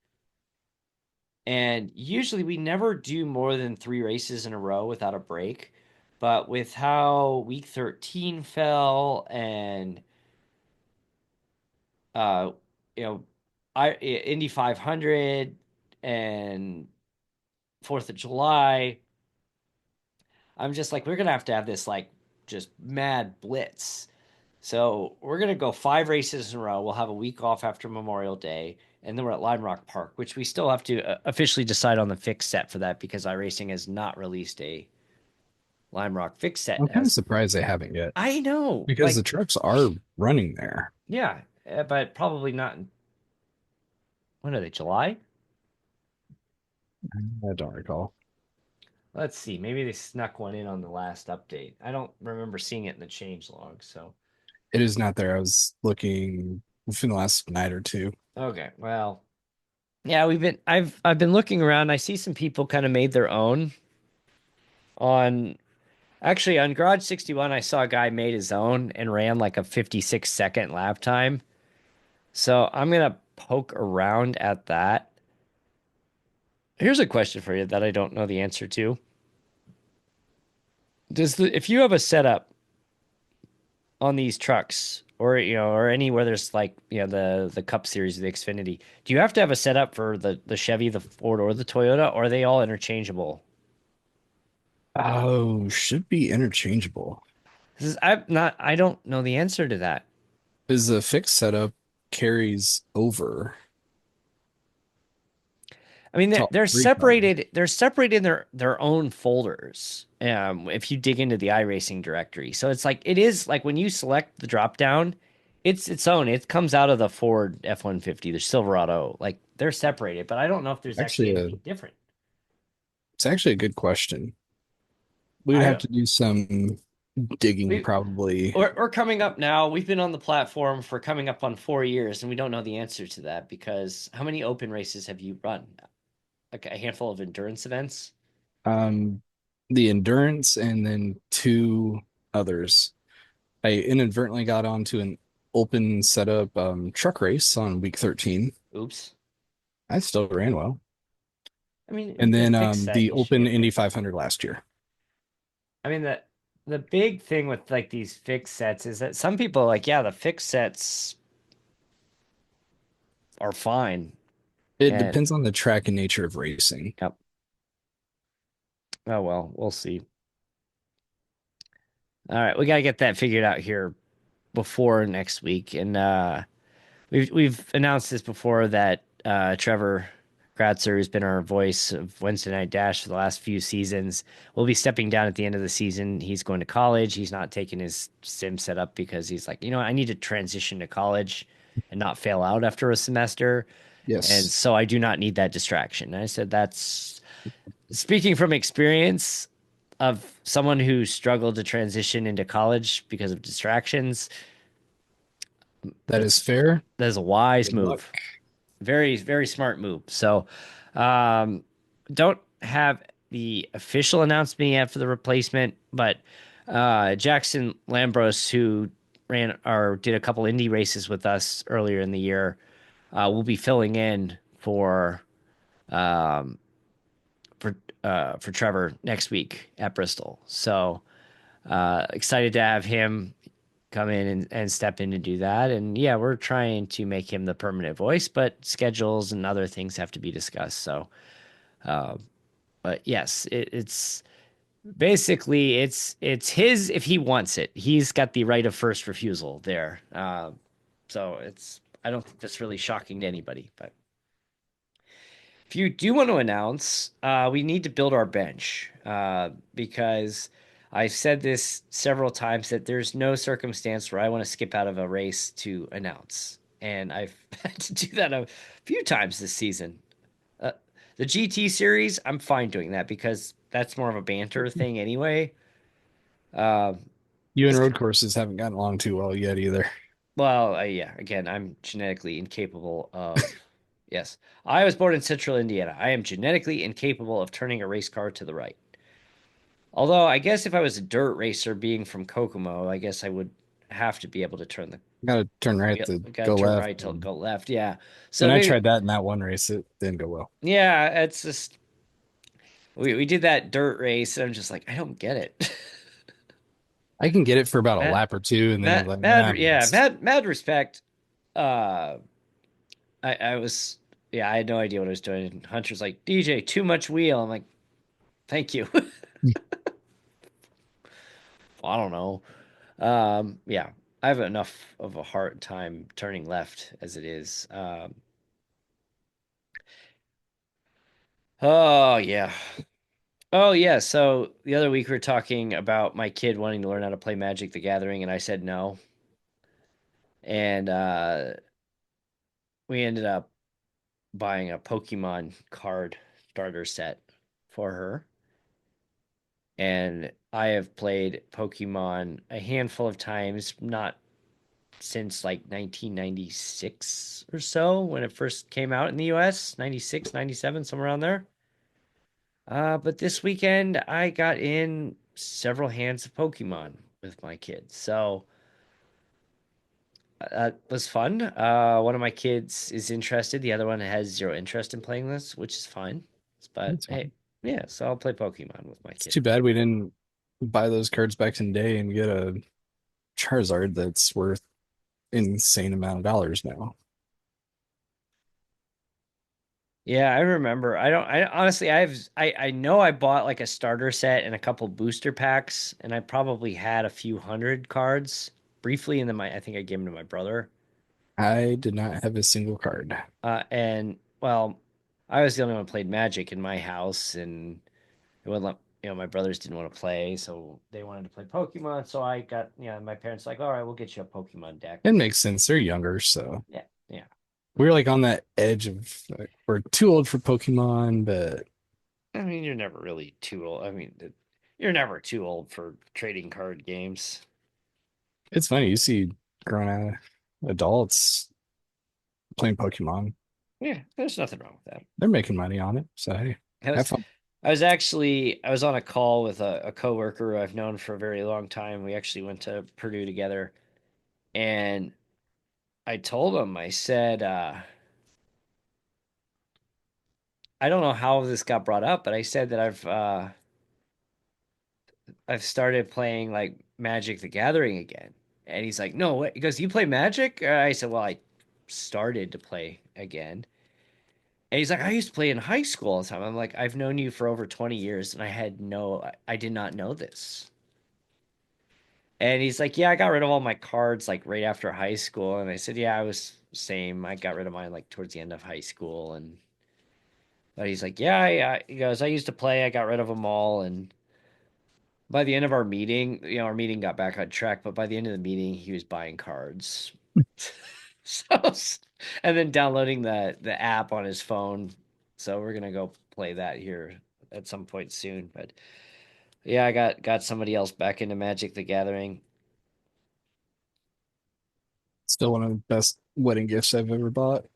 And usually we never do more than 3 races in a row without a break. But with how week 13 fell and uh you know Indy 500 and 4th of July, I'm just like we're gonna have to have this like just mad blitz. So we're gonna go 5 races in a row. We'll have a week off after Memorial Day, and then we're at Lime Rock Park, which we still have to officially decide on the fixed set for that because iRacing has not released a Lime Rock fixed set I'm kind of as surprised they haven't yet I know, because the like trucks are running there. yeah, but probably not. When are they? July? I don't recall. Let's see. Maybe they snuck one in on the last update. I don't remember seeing it in the change log. So, It is not there. I was looking within the last night or two. okay. Well, yeah, I've been looking around. I see some people kind of made their own on actually on Garage 61. I saw a guy made his own and ran like a 56-second lap time. So, I'm going to poke around at that. Here's a question for you that I don't know the answer to. If you have a setup on these trucks or or anywhere there's like the Cup series, the Xfinity, do you have to have a setup for the Chevy, the Ford, or the Toyota, or are they all interchangeable? Oh, should be interchangeable. I don't know the answer to that. Is the fixed setup carries over I mean, to all three cars? they're separated in their own folders. If you dig into the iRacing directory, so it's like it is like when you select the drop down, it's its own. It comes out of the Ford F-150, the Silverado. Like they're separated, but I don't know if there's actually Actually, anything different. it's actually a good question. We'd I have don't. to do some digging We probably. we're coming up now. We've been on the platform for coming up on 4 years, and we don't know the answer to that because how many open races have you run? Like a handful of endurance events? Um, the endurance and then two others. I inadvertently got onto an open setup truck race on week 13. Oops. I still ran well. I mean, And with the then fixed set, the you should open be okay. Indy 500 last year. I mean, the big thing with like these fixed sets is that some people are like, yeah, the fixed sets are fine. It And depends on the track and nature of racing. yep. Oh well, we'll see. All right, we gotta get that figured out here before next week. And we've announced this before that Trevor Kratzer, who's been our voice of Wednesday Night Dash for the last few seasons, will be stepping down at the end of the season. He's going to college. He's not taking his sim setup because he's like, I need to transition to college and not fail out after a semester. And Yes, so I do not need that distraction. And I said, that's speaking from experience of someone who struggled to transition into college because of distractions. that is That's fair. that is a wise Good luck. move. Very, very smart move. So, um, don't have the official announcement yet for the replacement, but Jackson Lambros, who ran or did a couple Indy races with us earlier in the year, will be filling in um, for Trevor next week at Bristol. So excited to have him come in and step in to do that. And yeah, we're trying to make him the permanent voice, but schedules and other things have to be discussed. So, but yes, it's basically it's his if he wants it. He's got the right of first refusal there. So it's I don't think that's really shocking to anybody. But if you do want to announce, we need to build our bench because I've said this several times that there's no circumstance where I want to skip out of a race to announce, and I've had to do that a few times this season. Uh, the GT series, I'm fine doing that because that's more of a banter thing anyway. Uh, You and this, road courses haven't gotten along too well yet either. well, yeah, again, I'm genetically incapable of. Yes, I was born in central Indiana. I am genetically incapable of turning a race car to the right. Although, I guess if I was a dirt racer being from Kokomo, I guess I would have to be able to turn the Gotta turn right wheel. to Got to go turn left. right to And go left. Yeah. when So I maybe, tried that in that one race, it didn't go well. yeah, it's just we did that dirt race, and I'm just like, I don't get it. I can get it for about a Mad, lap or two, and then you're like, mad, nah, I'm yeah, lost. mad respect. Uh, I was, yeah, I had no idea what I was doing. And Hunter's like, DJ, too much wheel. I'm like, thank you. I don't know. Yeah, I have enough of a hard time turning left as it is. Oh yeah. Oh yeah. So the other week we were talking about my kid wanting to learn how to play Magic the Gathering, and I said no. And we ended up buying a Pokemon card starter set for her. And I have played Pokemon a handful of times, not since like 1996 or so when it first came out in the US, 96, 97, somewhere around there. But this weekend I got in several hands of Pokemon with my kids. So that was fun. One of my kids is interested. The other one has zero interest in playing this, which is fine. But That's hey, fine. yeah, so I'll play Pokemon with my It's kid. too bad we didn't buy those cards back in the day and get a Charizard that's worth insane amount of dollars now. Yeah, I remember. I honestly I know I bought like a starter set and a couple booster packs, and I probably had a few hundred cards briefly, and then my I think I gave them to my brother. I did not have a single card. And well, I was the only one who played Magic in my house, and it wouldn't let my brothers didn't want to play, so they wanted to play Pokemon. So I got my parents like, all right, we'll get you a Pokemon deck. It makes sense. They're younger, so Yeah, yeah. we were like on that edge of like, we're too old for Pokemon, but I mean, you're never really too old. I mean, you're never too old for trading card games. it's funny. You see grown adults playing Pokemon. Yeah, there's nothing wrong with that. They're making money on it. So hey, I have was fun. I was on a call with a coworker who I've known for a very long time. We actually went to Purdue together, and I told him, I said, I don't know how this got brought up, but I said that I've started playing like Magic the Gathering again. And he's like, no, what? He goes, you play Magic? I said, well, I started to play again. And he's like, I used to play in high school all the time. I'm like, I've known you for over 20 years and I did not know this. And he's like, yeah, I got rid of all my cards like right after high school. And I said, yeah, I was same. I got rid of mine like towards the end of high school. And but he's like, yeah, yeah. He goes, I used to play. I got rid of them all. And by the end of our meeting, our meeting got back on track. But by the end of the meeting, he was buying cards. So, and then downloading the app on his phone. So we're gonna go play that here at some point soon. But yeah, I got somebody else back into Magic the Gathering. Still one of the best wedding gifts I've ever bought.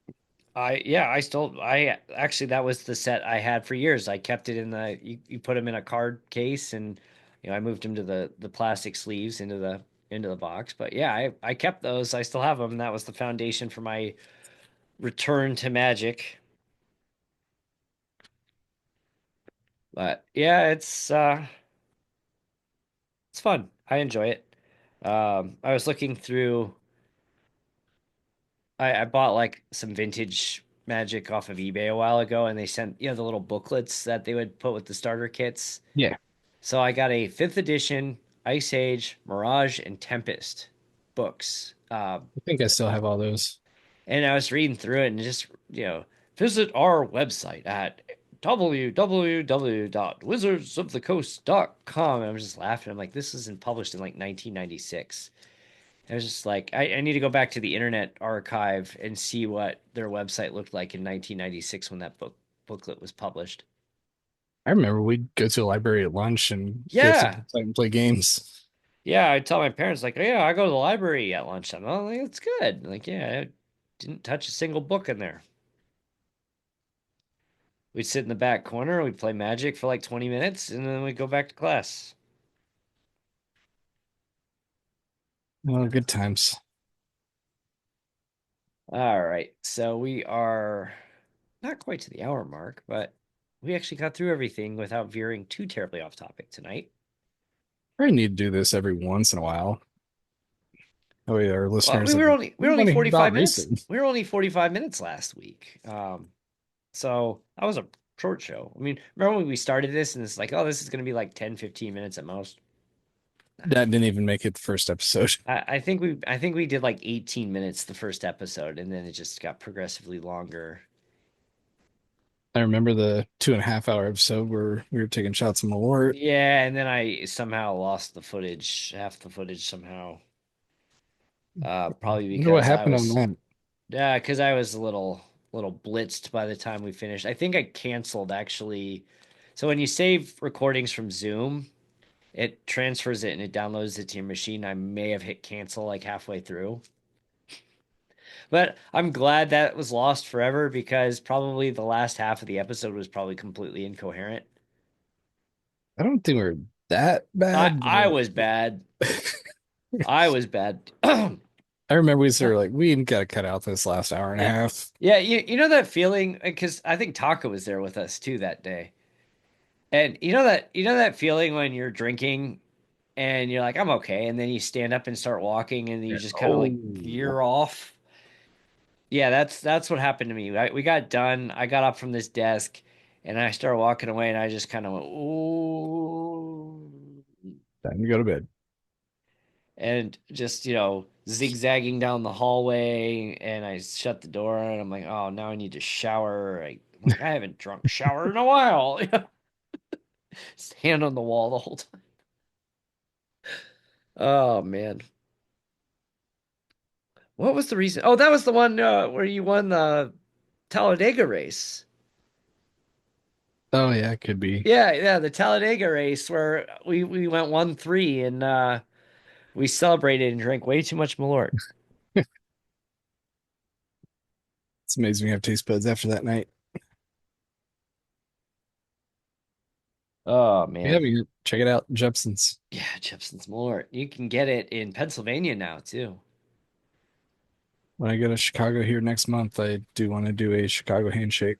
I actually that was the set I had for years. I kept it in you put them in a card case and I moved them to the plastic sleeves into the box. But yeah, I kept those. I still have them. That was the foundation for my return to Magic. But yeah, it's fun. I enjoy it. I was looking through. I bought like some vintage Magic off of eBay a while ago, and they sent the little booklets that they would put with the starter kits. Yeah, So I got a fifth edition Ice Age, Mirage, and Tempest books. I think I still have all those. And I was reading through it and just, visit our website at www.wizardsofthecoast.com. And I was just laughing. I'm like, this isn't published in like 1996. I was just like, I need to go back to the Internet Archive and see what their website looked like in 1996 when that booklet was published. I remember we'd go to a library at lunch and go to the Yeah. site and play games. Yeah, I tell my parents like, oh, yeah, I go to the library at lunchtime. Oh, like, it's good. Like, yeah, I didn't touch a single book in there. We'd sit in the back corner, we'd play Magic for like 20 minutes, and then we'd go back to class. Oh, good times. All right, so we are not quite to the hour mark, but we actually got through everything without veering too terribly off topic tonight. I need to do this every once in a while. Oh, yeah, our Well, listeners we like, were only we we were only want to hear about 45 minutes. racing. We were only 45 minutes last week. So that was a short show. I mean, remember when we started this and it's like, oh, this is going to be like 10, 15 minutes at most. That didn't even make it the first episode. I think we did like 18 minutes the first episode, and then it just got progressively longer. I remember the 2.5 hour episode where we were taking shots of Malort. Yeah, and then I somehow lost the footage, half the footage somehow. I Probably wonder what because I happened on was, that. yeah, because I was a little blitzed by the time we finished. I think I canceled actually. So when you save recordings from Zoom, it transfers it and it downloads it to your machine. I may have hit cancel like halfway through. But I'm glad that was lost forever because probably the last half of the episode was probably completely incoherent. I don't think we are that I bad, I was bad. but I was bad. I remember we were like, we got to cut out this last hour and a Yeah. half. Yeah, you know that feeling because I think Taka was there with us too that day. And you know that feeling when you're drinking and you're like, I'm okay, and then you stand up and start walking and you Yeah. just kind of like Oh, veer off. Yeah, that's what happened to me. We got done. I got up from this desk and I started walking away and I just kind of went, ooh, time to go to bed. and just, zigzagging down the hallway. And I shut the door and I'm like, oh, now I need to shower. I'm like, I haven't drunk shower in a while. Just hand on the wall the whole time. Oh, man. What was the reason? Oh, that was the one where you won the Talladega race. Oh, yeah, it could be. Yeah, yeah, the Talladega race where we went 1-3 and we celebrated and drank way too much Malort. It's amazing we have taste buds after that night. Oh Yeah, man. but check it out, Jepson's. Yeah, Jepson's Malort. You can get it in Pennsylvania now too. When I go to Chicago here next month, I do want to do a Chicago handshake.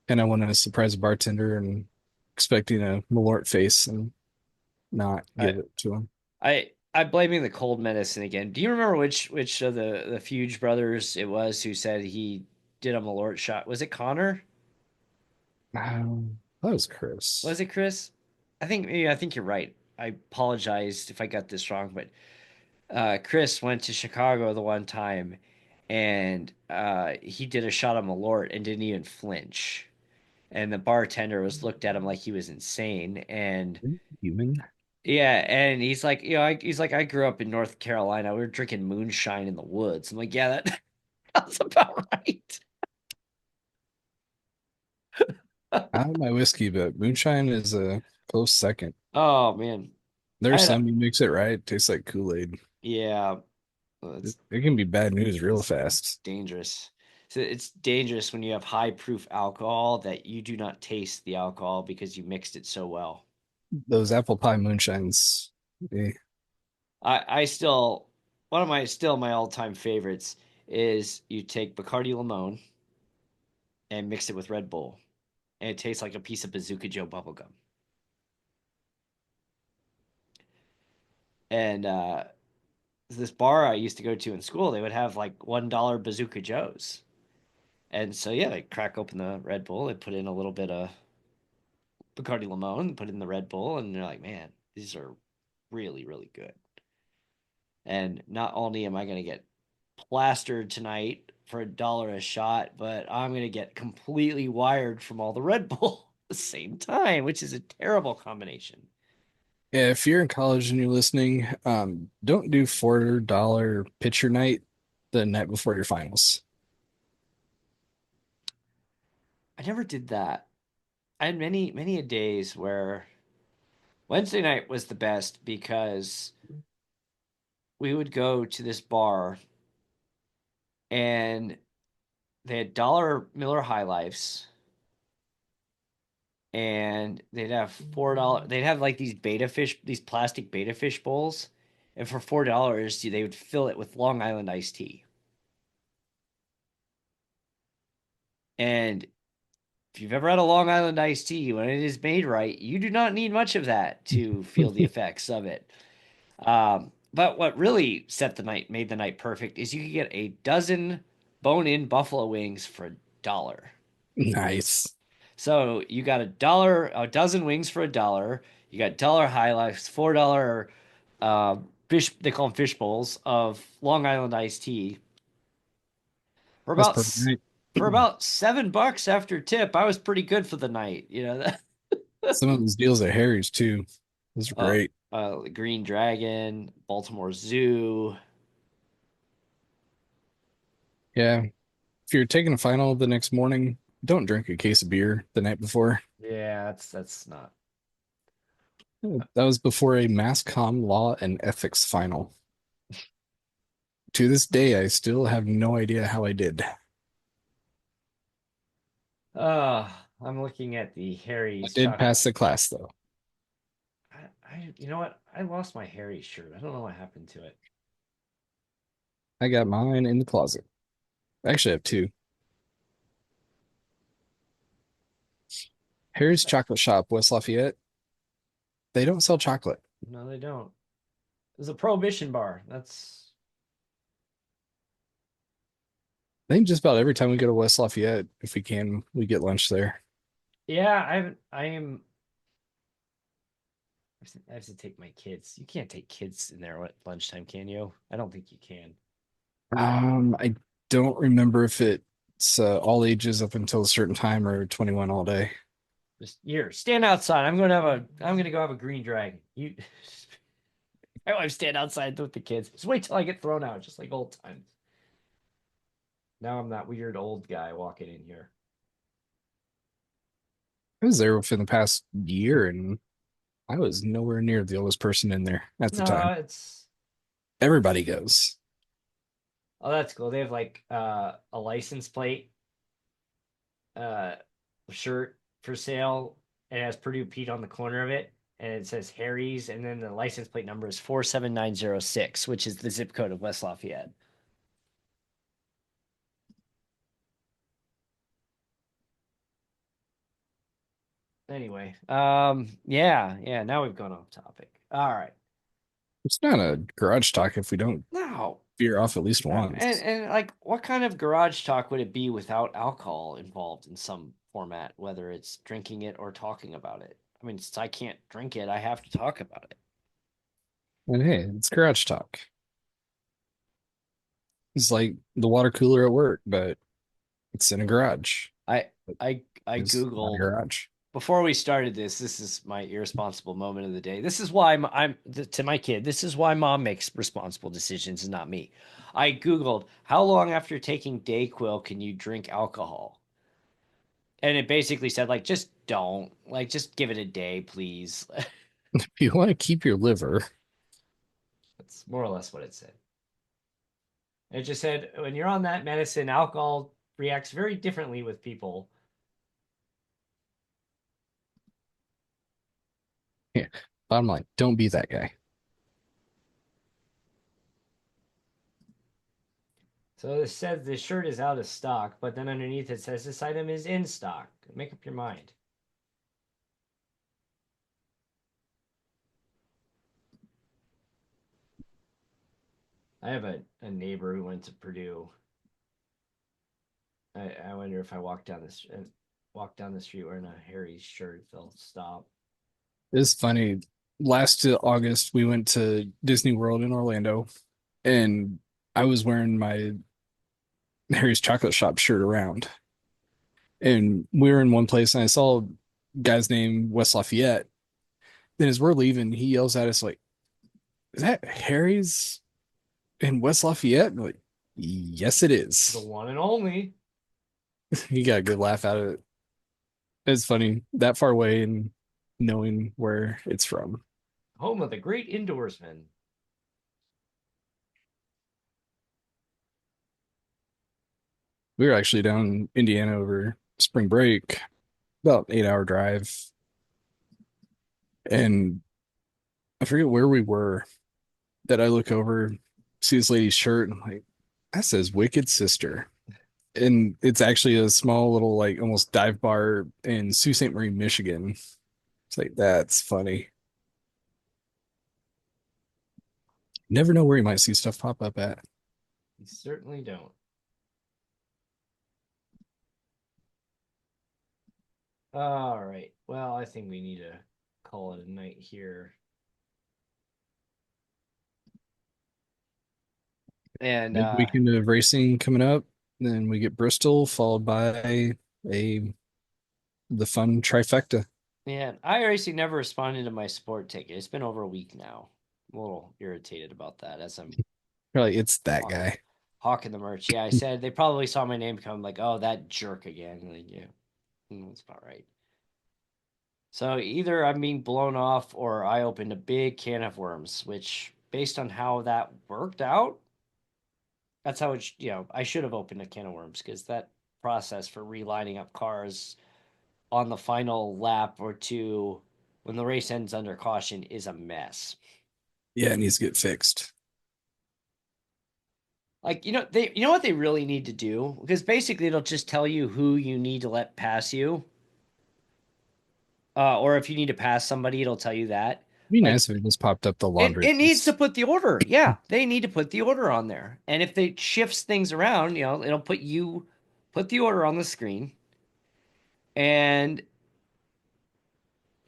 And I want to surprise a bartender and expecting a Malort face and not I give it to him. I'm blaming the cold medicine again. Do you remember which of the Fuge brothers it was who said he did a Malort shot? Was it Connor? That was Chris. Was it Chris? I think you're right. I apologize if I got this wrong, but Chris went to Chicago the one time and he did a shot of Malort and didn't even flinch. And the bartender was looked at him like he was insane. And Human. yeah, and he's like, he's like, I grew up in North Carolina. We were drinking moonshine in the woods. I'm like, yeah, that's about right. I like my whiskey, but moonshine is a close second. Oh man, I There's had a some you mix it right, it tastes like Kool-Aid. yeah, It, it's it can be bad news real fast. dangerous. So it's dangerous when you have high proof alcohol that you do not taste the alcohol because you mixed it so well. Those apple pie moonshines. eh, I still one of my still my all-time favorites is you take Bacardi Limon and mix it with Red Bull, and it tastes like a piece of Bazooka Joe bubblegum. And this bar I used to go to in school, they would have like $1 Bazooka Joes. And so yeah, they crack open the Red Bull, they put in a little bit of Bacardi Limon, put in the Red Bull, and they're like, man, these are really, really good. And not only am I going to get plastered tonight for $1 a shot, but I'm going to get completely wired from all the Red Bull at the same time, which is a terrible combination. Yeah, if you're in college and you're listening, don't do $4 pitcher night the night before your finals. I never did that. I had many, many a days where Wednesday night was the best because we would go to this bar and they had dollar Miller High Lifes and they'd have $4. They'd have like these beta fish, these plastic beta fish bowls, and for $4, they would fill it with Long Island iced tea. And if you've ever had a Long Island iced tea, when it is made right, you do not need much of that to feel the effects of it. But what really made the night perfect is you could get a dozen bone-in buffalo wings for $1. Nice. So you got a dozen wings for $1. You got dollar high lifes, $4 fish, they call them fish bowls of Long Island iced tea for That's about perfect night. for about $7 after tip. I was pretty good for the night, you know. Some of those deals at Harry's too. Those are uh, great. Green Dragon, Baltimore Zoo. Yeah. If you're taking a final the next morning, don't drink a case of beer the night before. Yeah, that's not. That was before a mass comm law and ethics final. To this day, I still have no idea how I did. I'm looking at the I Harry's did chocolate. pass the class though. You know what? I lost my Harry shirt. I don't know what happened to it. I got mine in the closet. I actually have two. Harry's Chocolate Shop, West Lafayette. They don't sell chocolate. No, they don't. There's a Prohibition bar. That's I think just about every time we go to West Lafayette, if we can, we get lunch there. yeah. I haven't. I am. I have to take my kids. You can't take kids in there at lunchtime, can you? I don't think you can. I don't remember if it's all ages up until a certain time or 21 all day. Just here, stand outside. I'm gonna go have a green dragon. You. I want to stand outside with the kids. Just wait till I get thrown out, just like old times. Now I'm that weird old guy walking in here. I was there within the past year and I was nowhere near the oldest person in there at the No, time. it's Everybody goes. oh, that's cool. They have like a license plate uh shirt for sale. It has Purdue Pete on the corner of it, and it says Harry's, and then the license plate number is 47906, which is the zip code of West Lafayette. Anyway, yeah. Now we've gone off topic. All right. It's not a garage talk if we don't Now, veer off at least and once. and like, what kind of garage talk would it be without alcohol involved in some format, whether it's drinking it or talking about it? I mean, since I can't drink it, I have to talk about it. And hey, it's garage talk. It's like the water cooler at work, but it's in a garage. I I It's not a Googled garage. before we started this. This is my irresponsible moment of the day. This is why to my kid. This is why mom makes responsible decisions and not me. I Googled how long after taking Dayquil can you drink alcohol, and it basically said like just don't like just give it a day, please. If you want to keep your liver, That's more or less what it said. It just said when you're on that medicine, alcohol reacts very differently with people. Yeah. Bottom line, don't be that guy. So it says the shirt is out of stock, but then underneath it says this item is in stock. Make up your mind. I have a neighbor who went to Purdue. I wonder if I walk down the street wearing a Harry's shirt, they'll stop. It's funny. Last August, we went to Disney World in Orlando, and I was wearing my Harry's Chocolate Shop shirt around. And we were in one place, and I saw a guy's name, West Lafayette. Then as we're leaving, he yells at us like, "Is that Harry's in West Lafayette?" And we're like, yes, it The is. one and only He got a good laugh out of it. It's funny that far away and knowing where it's from. home of the great indoorsman. We were actually down in Indiana over spring break, about 8 hour drive, and I forget where we were. That I look over, see this lady's shirt, and I'm like, that says Wicked Sister. And it's actually a small little, like, almost dive bar in Sault Ste. Marie, Michigan. It's like, that's funny. Never know where you might see stuff pop up at. You certainly don't. All right. Well, I think we need to call it a night here. And Big weekend of racing coming up. Then we get Bristol, followed by a the fun trifecta. man, iRacing never responded to my sport ticket. It's been over a week now. I'm a little irritated about that as I'm Probably it's that hawking, guy. hawking the merch. Yeah, I said they probably saw my name come like, oh, that jerk again. Like, yeah, that's about right. So either I'm being blown off or I opened a big can of worms, which based on how that worked out, that's how I should have opened a can of worms because that process for relining up cars on the final lap or two when the race ends under caution is a mess. Yeah, it needs to get fixed. Like, you know what they really need to do? Because basically it'll just tell you who you need to let pass you. Or if you need to pass somebody, it'll tell you that. It'd be Like nice if it just popped up the it, laundry it needs to list. put the order. Yeah, they need to put the order on there. And if it shifts things around, it'll put the order on the screen. And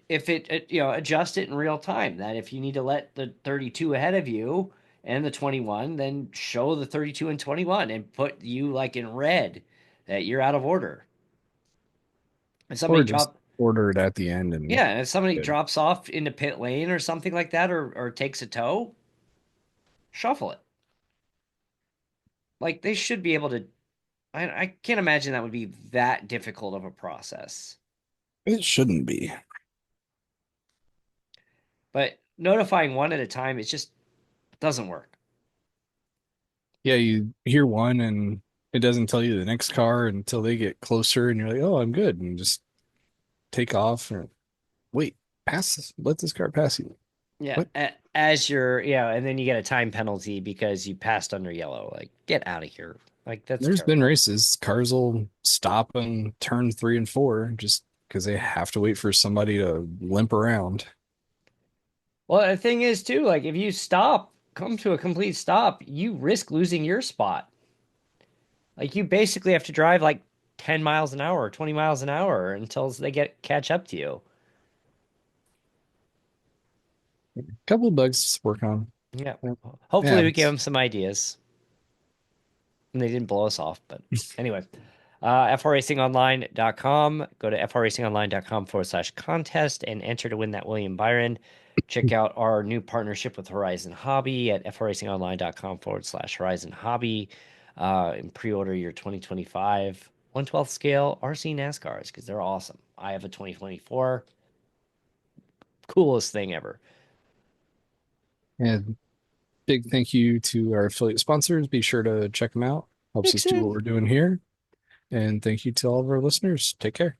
if adjust it in real time, that if you need to let the 32 ahead of you and the 21, then show the 32 and 21 and put you like in red that you're out of order. And somebody Or just drop order it at the end and Yeah, and if somebody good. drops off into pit lane or something like that, or takes a tow, shuffle it. Like they should be able to. I can't imagine that would be that difficult of a process. It shouldn't be. But notifying one at a time, it just doesn't work. Yeah, you hear one and it doesn't tell you the next car until they get closer and you're like, oh, I'm good. And just take off or wait, pass this, let this car pass you. Yeah, What? as you're, yeah, and then you get a time penalty because you passed under yellow. Like, get out of here. Like, that's There's been terrible. races, cars will stop and turn 3 and 4 just because they have to wait for somebody to limp around. Well, the thing is, too, like, if you stop, come to a complete stop, you risk losing your spot. Like, you basically have to drive like 10 miles an hour, 20 miles an hour until they catch up to you. A couple of bugs to work on. Yeah. Yeah, Hopefully, yeah, we gave them some ideas and they didn't blow us off. But anyway, frracingonline.com. Go to frracingonline.com/contest and enter to win that William Byron. Check out our new partnership with Horizon Hobby at frracingonline.com/Horizon Hobby and pre order your 2025 1/12 scale RC NASCARs because they're awesome. I have a 2024, coolest thing ever. and big thank you to our affiliate sponsors. Be sure to check them out. Helps us do what Nixon. we're doing here. And thank you to all of our listeners. Take care.